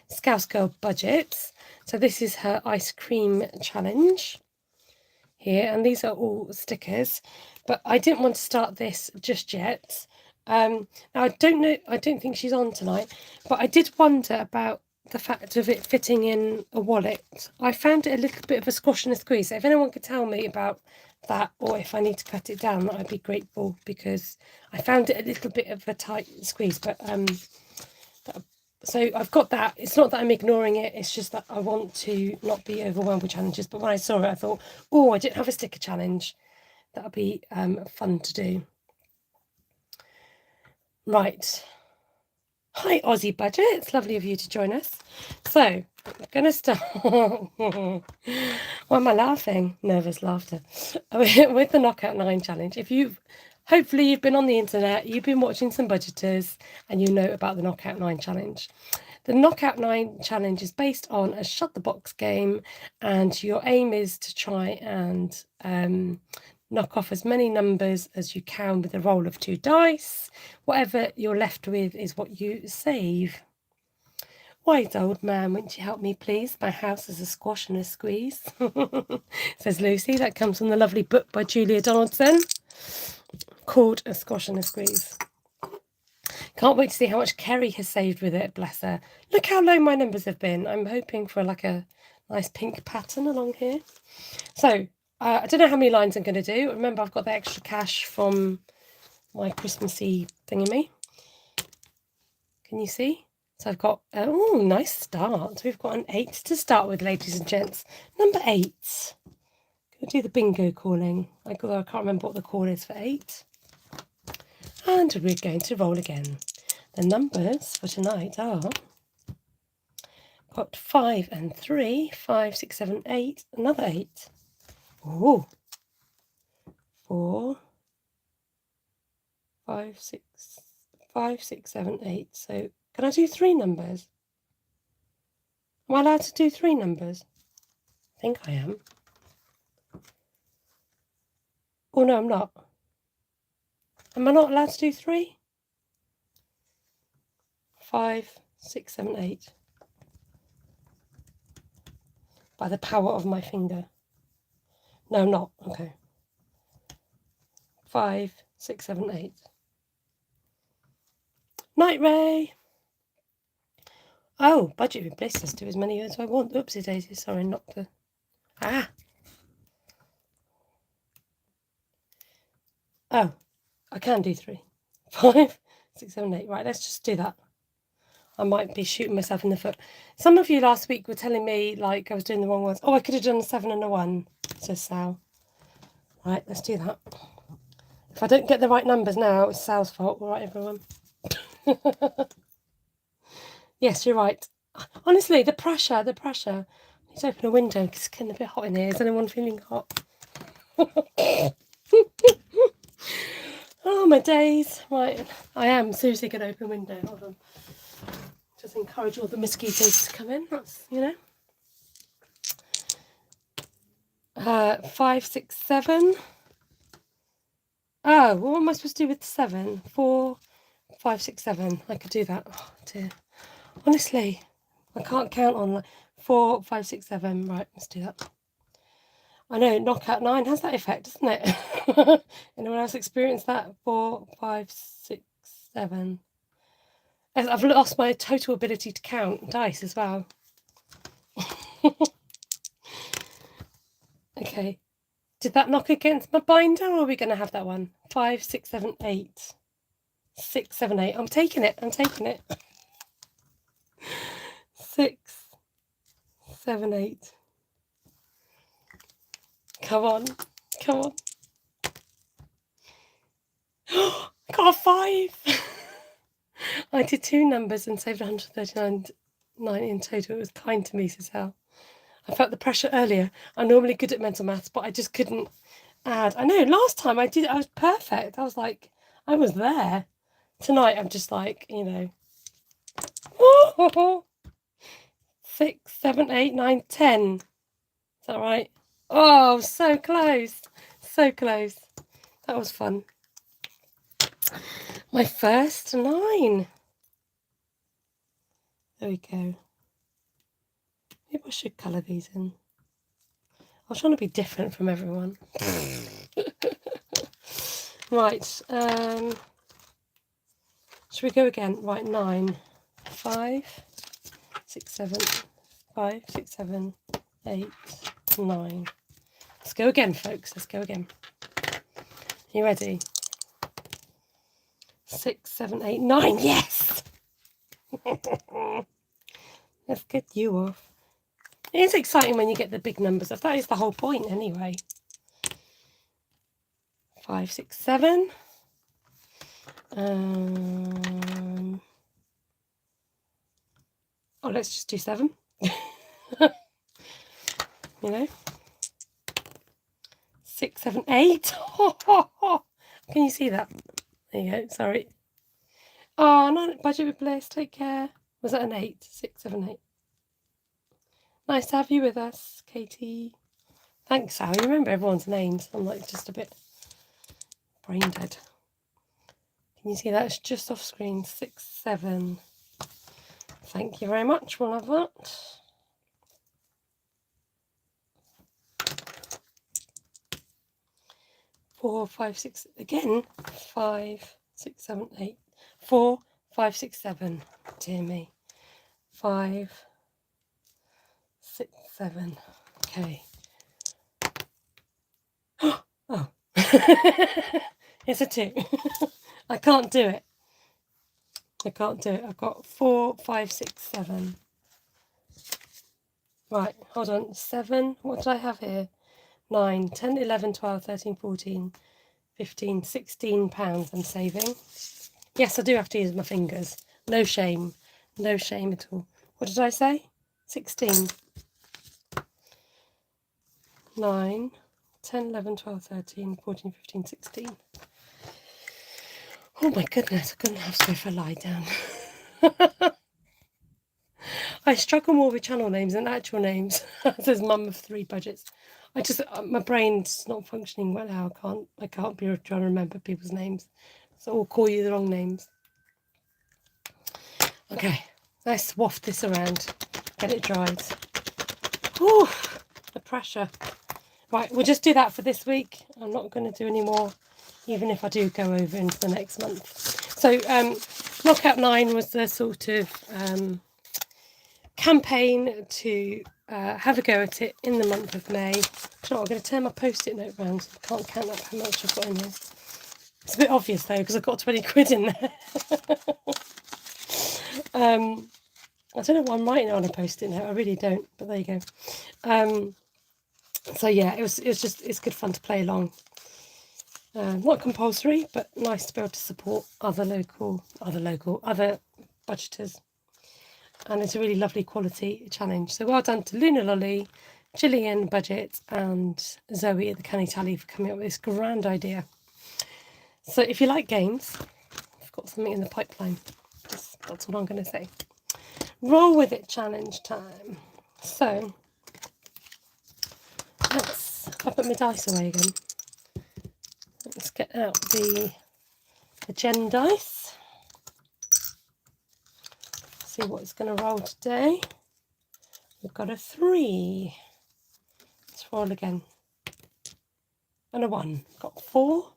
Scouse Girl Budgets. So this is her ice cream challenge here, and these are all stickers, but I didn't want to start this just yet. Now I don't think she's on tonight, but I did wonder about the fact of it fitting in a wallet. I found it a little bit of a squash and a squeeze, so if anyone could tell me about that, or if I need to cut it down, I'd be grateful, because I found it a little bit of a tight squeeze. But so I've got that. It's not that I'm ignoring it, it's just that I want to not be overwhelmed with challenges. But when I saw it, I thought, oh, I didn't have a sticker challenge. That'll be fun to do. Right. Hi, Aussie Budget. It's lovely of you to join us. So I'm going to start. Why am I laughing? Nervous laughter. With the Knockout 9 challenge. Hopefully you've been on the internet, you've been watching some budgeters, and you know about the Knockout 9 challenge. The Knockout 9 challenge is based on a shut the box game, and your aim is to try and knock off as many numbers as you can with a roll of 2 dice. Whatever you're left with is what you save. Wise old man, won't you help me, please? My house is a squash and a squeeze, says Lucy. That comes from the lovely book by Julia Donaldson called A Squash and a Squeeze. Can't wait to see how much Kerry has saved with it, bless her. Look how low my numbers have been. I'm hoping for like a nice pink pattern along here. So I don't know how many lines I'm going to do. Remember, I've got the extra cash from my Christmassy thingamy. Can you see? So I've got, oh, nice start. We've got an 8 to start with, ladies and gents. Number 8. Going to do the bingo calling, although I can't remember what the call is for 8. And we're going to roll again. The numbers for tonight are, got 5 and 3, 5, 6, 7, 8, another 8. Oh, 4, 5, 6, 7, 8. So can I do 3 numbers? Am I allowed to do 3 numbers? I think I am. Oh no, I'm not. Am I not allowed to do 3? 5, 6, 7, 8. By the power of my finger. No, I'm not. Okay. 5, 6, 7, 8. Night Ray. Oh, budget with bliss. Let's do as many as I want. Oopsie daisy. Sorry, not the. Ah. Oh, I can do 3. 5, 6, 7, 8. Right, let's just do that. I might be shooting myself in the foot. Some of you last week were telling me like I was doing the wrong ones. Oh, I could have done a 7 and a 1, says Sal. Right, let's do that. If I don't get the right numbers now, it's Sal's fault. All right, everyone. Yes, you're right. Honestly, the pressure. I need to open a window because it's getting a bit hot in here. Is anyone feeling hot? Oh, my days. Right, I am seriously going to open a window. Hold on. Just encourage all the mosquitoes to come in. That's, you know. 5, 6, 7. Oh, what am I supposed to do with 7? 4, 5, 6, 7. I could do that. Oh, dear. Honestly, I can't count on like 4, 5, 6, 7. Right, let's do that. I know, knockout 9 has that effect, doesn't it? Anyone else experienced that? 4, 5, 6, 7. I've lost my total ability to count dice as well. Okay. Did that knock against my binder, or are we going to have that one? 5, 6, 7, 8. 6, 7, 8. I'm taking it. 6, 7, 8. Come on. I got a 5. I did 2 numbers and saved 139 in total. It was kind to me, says Hal. I felt the pressure earlier. I'm normally good at mental maths, but I just couldn't add. I know, last time I was perfect. I was like, I was there. Tonight I'm just like, 6, 7, 8, 9, 10. Is that right? Oh, so close. That was fun. My first 9. There we go. Maybe I should colour these in. I was trying to be different from everyone. Right. Should we go again? Right, 9. 5, 6, 7. 5, 6, 7, 8, 9. Let's go again, folks. Let's go again. You ready? 6, 7, 8, 9. Yes! Let's get you off. It is exciting when you get the big numbers off. That is the whole point anyway. 5, 6, 7. Let's just do 7. 6, 7, 8. Can you see that? There you go. Sorry. Oh, no, budget with bliss. Take care. Was that an 8? 6, 7, 8. Nice to have you with us, Katie. Thanks, Sal. You remember everyone's names. I'm like just a bit brain dead. Can you see that? It's just off screen. 6, 7. Thank you very much. We'll have that. Four, 5, 6. Again. 5, 6, 7, 8. 4, 5, 6, 7. Dear me. 5, 6, 7. Okay. Oh. It's a 2. I can't do it. I've got 4, 5, 6, 7. Right, hold on. 7. What did I have here? 9, 10, 11, 12, 13, 14, 15, 16 pounds I'm saving. Yes, I do have to use my fingers. No shame. No shame at all. What did I say? 16. 9, 10, 11, 12, 13, 14, 15, 16. Oh my goodness, I couldn't have to go for a lie down. I struggle more with channel names than actual names. Says mum of 3 budgets. My brain's not functioning well now. I can't be trying to remember people's names. So I'll call you the wrong names. Okay, let's waft this around. Get it dried. Whew, the pressure. Right, we'll just do that for this week. I'm not going to do any more, even if I do go over into the next month. So Knockout 9 was the sort of campaign to have a go at it in the month of May. I'm going to turn my post-it note round. I can't count up how much I've got in here. It's a bit obvious though, because I've got 20 quid in there. I don't know why I'm writing it on a post-it note. I really don't, but there you go. So yeah, it's good fun to play along. Not compulsory, but nice to be able to support other budgeters. And it's a really lovely quality challenge. So well done to Luna Lolly, Gillian Budget, and Zoe at the Canny Tally for coming up with this grand idea. So if you like games, I've got something in the pipeline. That's what I'm going to say. Roll with it challenge time. So I put my dice away again. Let's get out the Gen dice. See what it's going to roll today. We've got a 3. Let's roll again. And a 1. Got 4,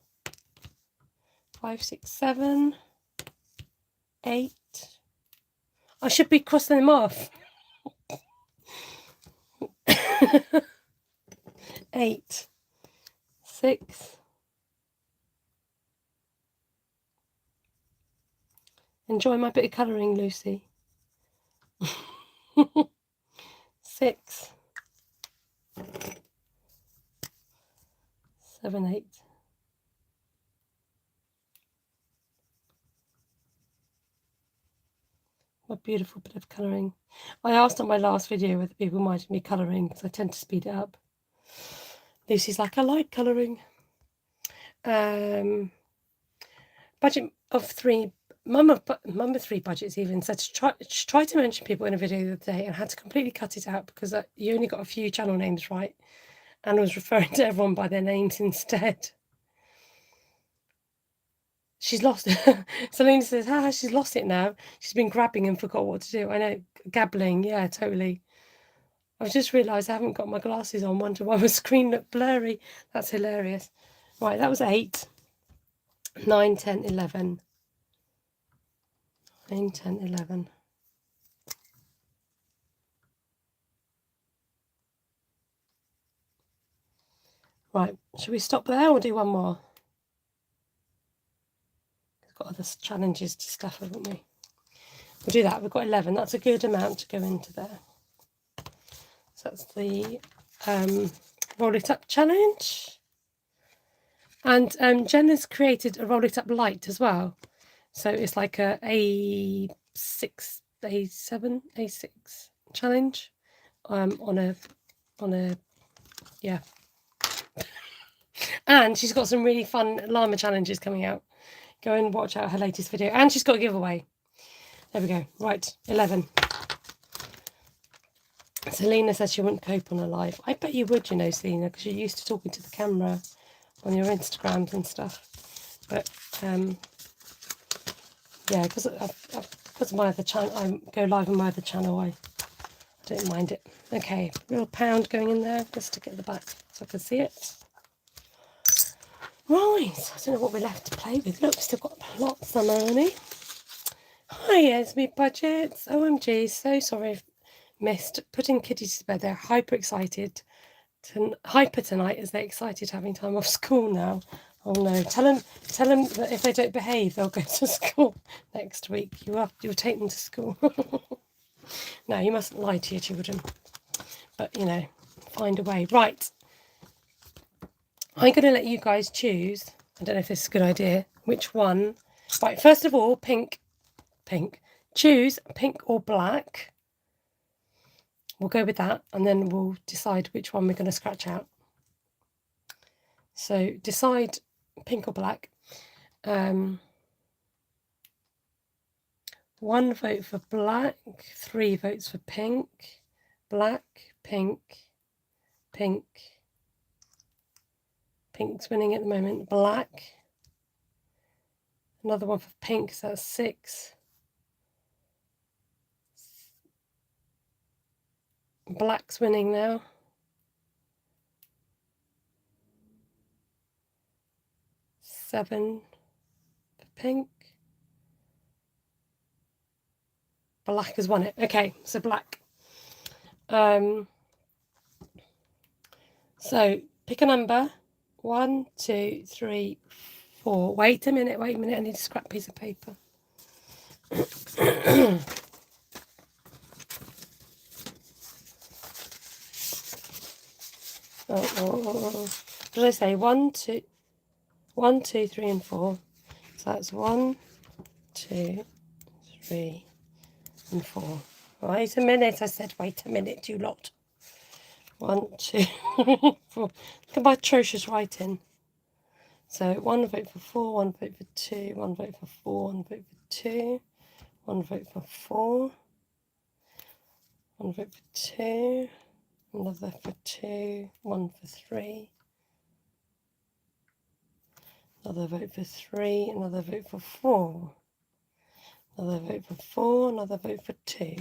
5, 6, 7, 8. I should be crossing them off. 8, 6. Enjoy my bit of colouring, Lucy. 6, 7, 8. What a beautiful bit of colouring. I asked on my last video whether people minded me colouring, because I tend to speed it up. Lucy's like, I like colouring. Budget of 3. Mum of 3 budgets even said to try to mention people in a video the other day, and had to completely cut it out because you only got a few channel names right, and was referring to everyone by their names instead. She's lost it. Selena says, she's lost it now. She's been grabbing and forgot what to do. I know, gabbling, yeah, totally. I've just realised I haven't got my glasses on. Wonder why my screen looked blurry. That's hilarious. Right, that was 8, 9, 10, 11. 9, 10, 11. Right, should we stop there or do one more? We've got other challenges to stuff, haven't we? We'll do that. We've got 11. That's a good amount to go into there. So that's the Roll It Up challenge. And Jen has created a Roll It Up light as well. So it's like a A6, A7, A6 challenge on a yeah. And she's got some really fun llama challenges coming out. Go and watch out her latest video. And she's got a giveaway. There we go. Right, 11. Selena says she wouldn't cope on a live. I bet you would, you know, Selena, because you're used to talking to the camera on your Instagrams and stuff. But yeah, because of my other channel, I go live on my other channel. I don't mind it. Okay, little pound going in there just to get the back so I can see it. Right, I don't know what we're left to play with. Look, we've still got lots of money. Hi, Esme Budgets. OMG, so sorry I've missed putting kiddies to bed. They're hyper excited. Hyper tonight as they're excited having time off school now. Oh no, tell them that if they don't behave, they'll go to school next week. You'll take them to school. No, you mustn't lie to your children. But, you know, find a way. Right. I'm going to let you guys choose. I don't know if this is a good idea. Which one? Right, first of all, pink. Choose pink or black. We'll go with that, and then we'll decide which one we're going to scratch out. So decide pink or black. 1 vote for black, 3 votes for pink. Black, pink, pink. Pink's winning at the moment. Black. Another one for pink, so that's 6. Black's winning now. 7 for pink. Black has won it. Okay, so black. So pick a number. 1, 2, 3, 4. Wait a minute. I need a scrap piece of paper. What did I say? 1, 2, 3, and 4. So that's 1, 2, 3, and 4. Wait a minute. I said, wait a minute, you lot. 1, 2, 4. Look at my atrocious writing. So 1 vote for 4, 1 vote for 2, 1 vote for 4, 1 vote for 2, 1 vote for 4, 1 vote for 2, another for 2, 1 for 3, another vote for 3, another vote for 4, another vote for 4, another vote for 2.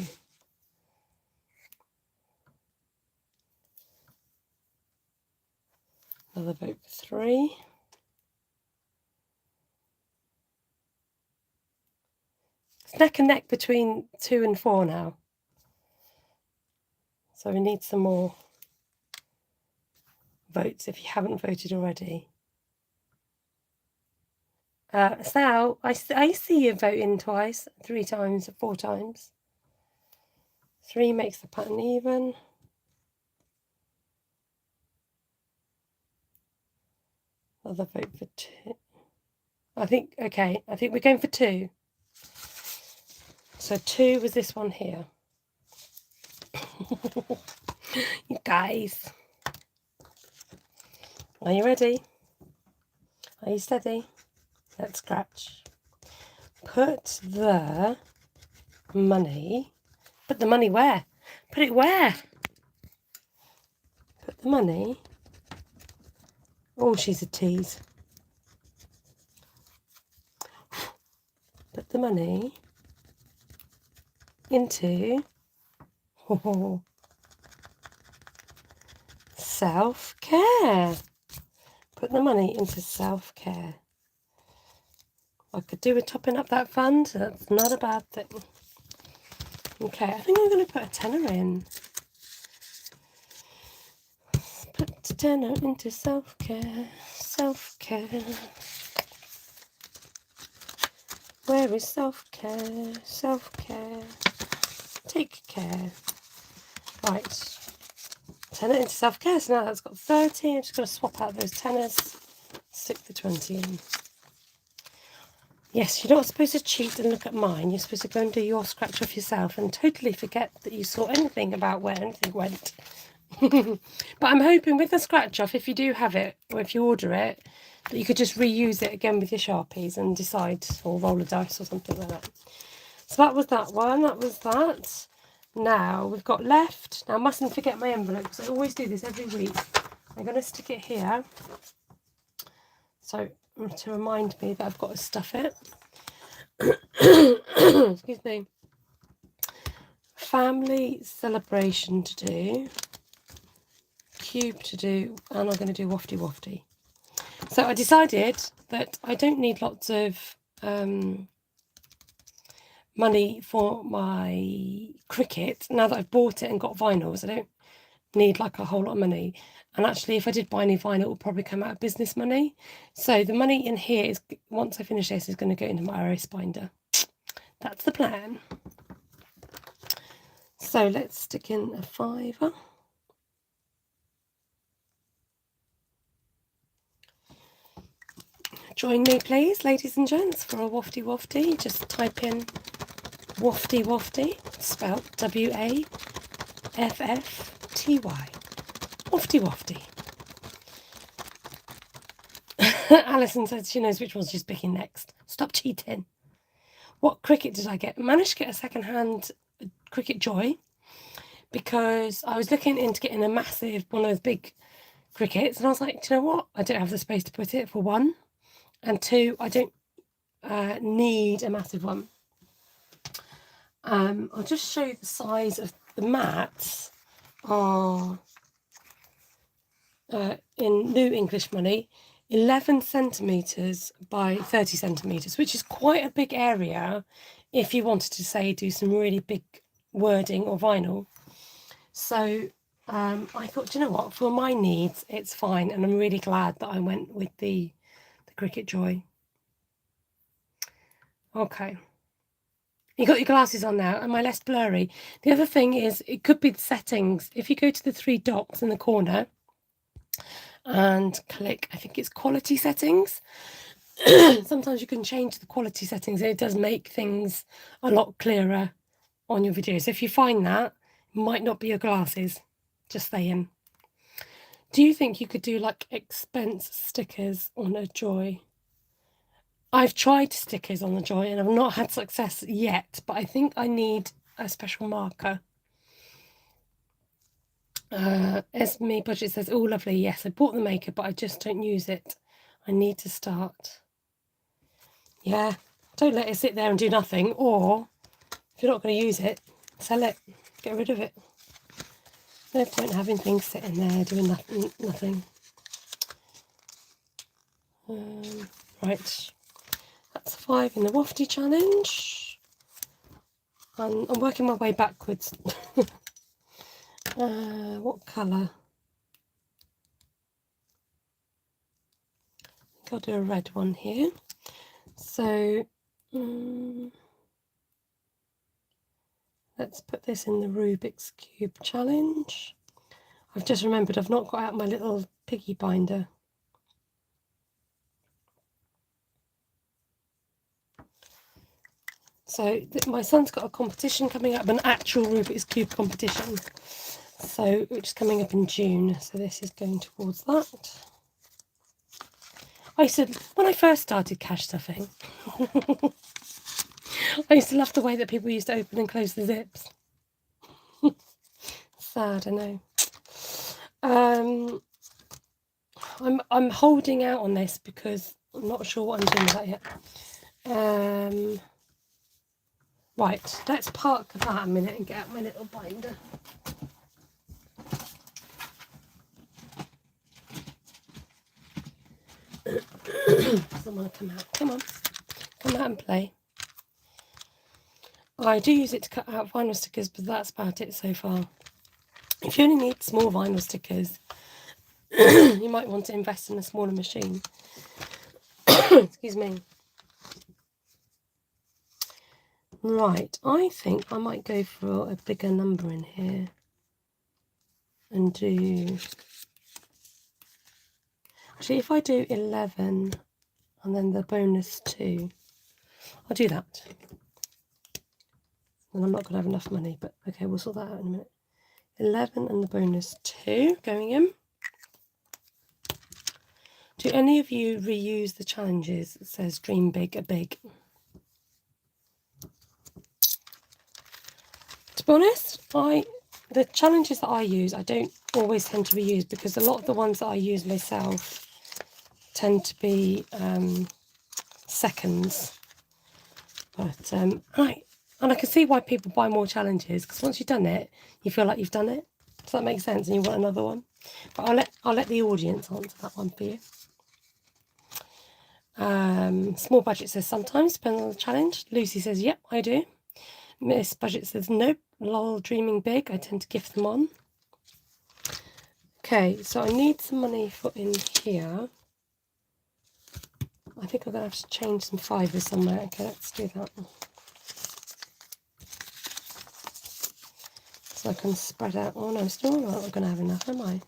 Another vote for 3. It's neck and neck between 2 and 4 now. So we need some more votes if you haven't voted already. Sal, I see you voting twice, 3 times, 4 times. 3 makes the pattern even. Another vote for 2. I think we're going for 2. So 2 was this one here. You guys. Are you ready? Are you steady? Let's scratch. Put the money. Put the money where? Put it where? Put the money. Oh, she's a tease. Put the money into self-care. Put the money into self-care. I could do with topping up that fund. That's not a bad thing. Okay, I think I'm going to put a tenner in. Put a tenner into self-care. Self-care. Where is self-care? Self-care. Take care. Right. Tenner into self-care. So now that's got 30. I'm just going to swap out those tenners. Stick the 20 in. Yes, you're not supposed to cheat and look at mine. You're supposed to go and do your scratch off yourself and totally forget that you saw anything about where anything went. But I'm hoping with the scratch off, if you do have it, or if you order it, that you could just reuse it again with your Sharpies and decide, or roll a dice or something like that. So that was that one. That was that. Now we've got left. Now I mustn't forget my envelope because I always do this every week. I'm going to stick it here. So to remind me that I've got to stuff it. Excuse me. Family celebration to do. Cube to do. And I'm going to do wafty wafty. So I decided that I don't need lots of money for my cricket. Now that I've bought it and got vinyls, I don't need like a whole lot of money. And actually, if I did buy any vinyl, it will probably come out of business money. So the money in here is, once I finish this, is going to go into my erase binder. That's the plan. So let's stick in a £5. Join me, please, ladies and gents, for a wafty wafty. Just type in wafty wafty, spelled WAFFTY. Wafty wafty. Alison says she knows which one she's picking next. Stop cheating. What cricket did I get? I managed to get a second-hand Cricket Joy because I was looking into getting a massive, one of those big crickets, and I was like, do you know what? I don't have the space to put it, for one. And 2, I don't need a massive one. I'll just show you the size of the mats. Are in New English money, 11 centimetres by 30 centimetres, which is quite a big area if you wanted to, say, do some really big wording or vinyl. So I thought, do you know what, for my needs, it's fine. And I'm really glad that I went with the Cricket Joy. Okay. You got your glasses on now. Am I less blurry? The other thing is, it could be the settings. If you go to the 3 dots in the corner and click, I think it's quality settings. Sometimes you can change the quality settings and it does make things a lot clearer on your videos. If you find that, it might not be your glasses. Just saying. Do you think you could do like expense stickers on a Joy? I've tried stickers on the Joy and I've not had success yet, but I think I need a special marker. Esme Budget says, oh, lovely. Yes, I bought the maker, but I just don't use it. I need to start. Yeah, don't let it sit there and do nothing. Or if you're not going to use it, sell it. Get rid of it. No point having things sitting there doing nothing. Right, that's 5 in the wafty challenge. And I'm working my way backwards. What colour? I think I'll do a red one here. So let's put this in the Rubik's Cube challenge. I've just remembered I've not got out my little piggy binder. So my son's got a competition coming up, an actual Rubik's Cube competition. So which is coming up in June. So this is going towards that. When I first started cash stuffing, I used to love the way that people used to open and close the zips. Sad, I know. I'm holding out on this because I'm not sure what I'm doing with that yet. Right, let's park that a minute and get out my little binder. Doesn't want to come out. Come on, come out and play. I do use it to cut out vinyl stickers, but that's about it so far. If you only need small vinyl stickers, you might want to invest in a smaller machine. Excuse me. Right, I think I might go for a bigger number in here and do... Actually, if I do 11 and then the bonus 2, I'll do that. And I'm not going to have enough money, but okay, we'll sort that out in a minute. 11 and the bonus 2 going in. Do any of you reuse the challenges? It says dream big, a big. To be honest, the challenges that I use, I don't always tend to reuse, because a lot of the ones that I use myself tend to be seconds. But right, and I can see why people buy more challenges, because once you've done it, you feel like you've done it. Does that make sense? And you want another one. But I'll let the audience answer that one for you. Small budget says sometimes, depends on the challenge. Lucy says, yep, I do. Miss Budget says, nope, lol, dreaming big, I tend to gift them on. Okay, so I need some money for in here. I think I'm going to have to change some fivers somewhere. Okay, let's do that. So I can spread out. Oh no, still not going to have enough, am I? I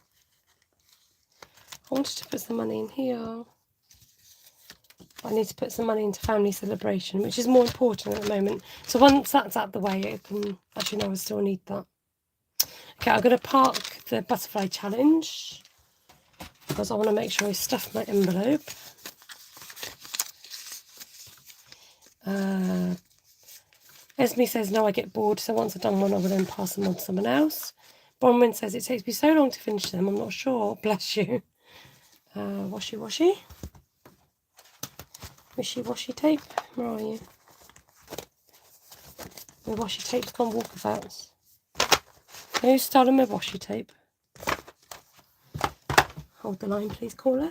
wanted to put some money in here. I need to put some money into family celebration, which is more important at the moment. So once that's out the way, I can... Actually, no, I still need that. Okay, I'm going to park the butterfly challenge because I want to make sure I stuff my envelope. Esme says, no, I get bored, so once I've done one, I will then pass them on to someone else. Bronwyn says, it takes me so long to finish them, I'm not sure. Bless you. Washy washy. Wishy-washy tape, where are you? My washi tape's gone walkabouts. Who's stolen my washi tape? Hold the line, please, caller.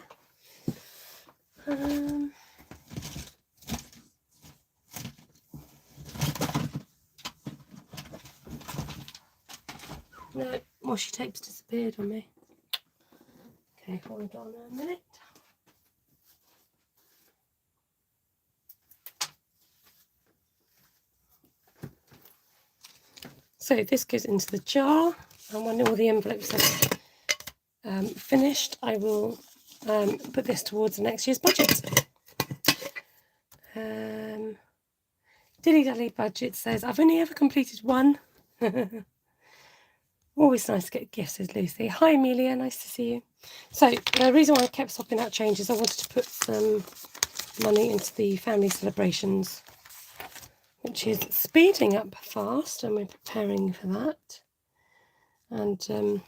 No, washi tape's disappeared on me. Okay, hold on a minute. So this goes into the jar, and when all the envelopes are finished, I will put this towards next year's budget. Dilly Dally Budget says, I've only ever completed one. Always nice to get gifts, says Lucy. Hi Amelia, nice to see you. So the reason why I kept swapping out change is I wanted to put some money into the family celebrations, which is speeding up fast, and we're preparing for that. And a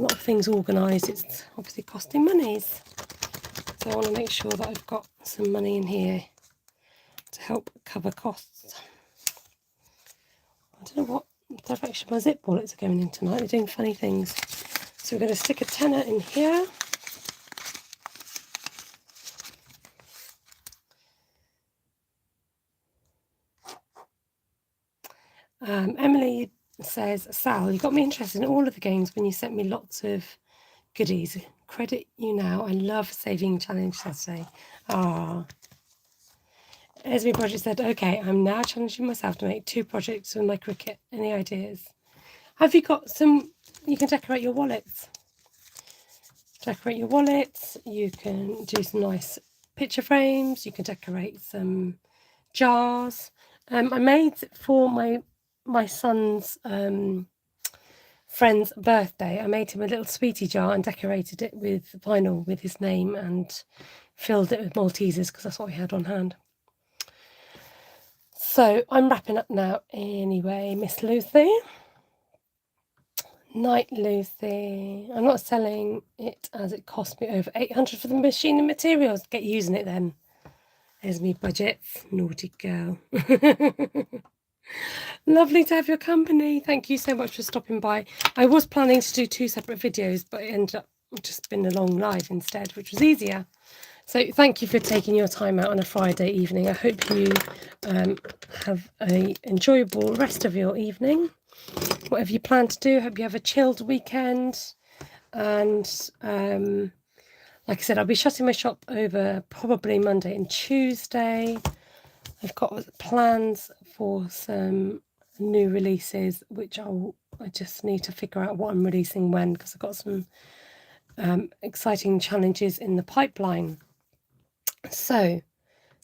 lot of things organised, it's obviously costing monies. So I want to make sure that I've got some money in here to help cover costs. I don't know what direction my zip wallets are going in tonight. They're doing funny things. So we're going to stick a tenner in here. Emily says, Sal, you got me interested in all of the games when you sent me lots of goodies. Credit you now. I love saving challenge Saturday. Ah. Esme Project said, okay, I'm now challenging myself to make 2 projects with my cricket. Any ideas? Have you got some? You can decorate your wallets. Decorate your wallets. You can do some nice picture frames. You can decorate some jars. I made for my son's friend's birthday. I made him a little sweetie jar and decorated it with vinyl with his name and filled it with Maltesers because that's what we had on hand. So I'm wrapping up now anyway, Miss Lucy. Night, Lucy. I'm not selling it as it cost me over 800 for the machine and materials. Get using it then. There's me budgets. Naughty girl. Lovely to have your company. Thank you so much for stopping by. I was planning to do 2 separate videos, but it ended up just being a long live instead, which was easier. So thank you for taking your time out on a Friday evening. I hope you have an enjoyable rest of your evening. Whatever you plan to do, hope you have a chilled weekend. And like I said, I'll be shutting my shop over probably Monday and Tuesday. I've got plans for some new releases, which I just need to figure out what I'm releasing when, because I've got some exciting challenges in the pipeline. So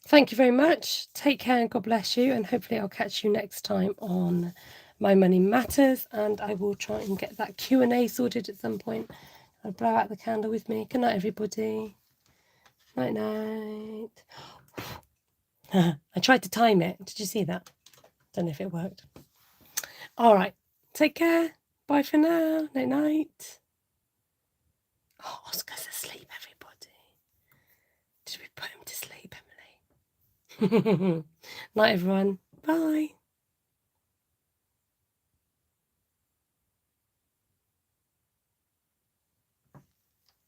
thank you very much. Take care and God bless you. And hopefully I'll catch you next time on My Money Matters. And I will try and get that Q&A sorted at some point. I'll blow out the candle with me. Good night, everybody. Night, night. I tried to time it. Did you see that? Don't know if it worked. All right. Take care. Bye for now. Night, night. Oh, Oscar's asleep, everybody. Did we put him to sleep, Emily? Night, everyone. Bye.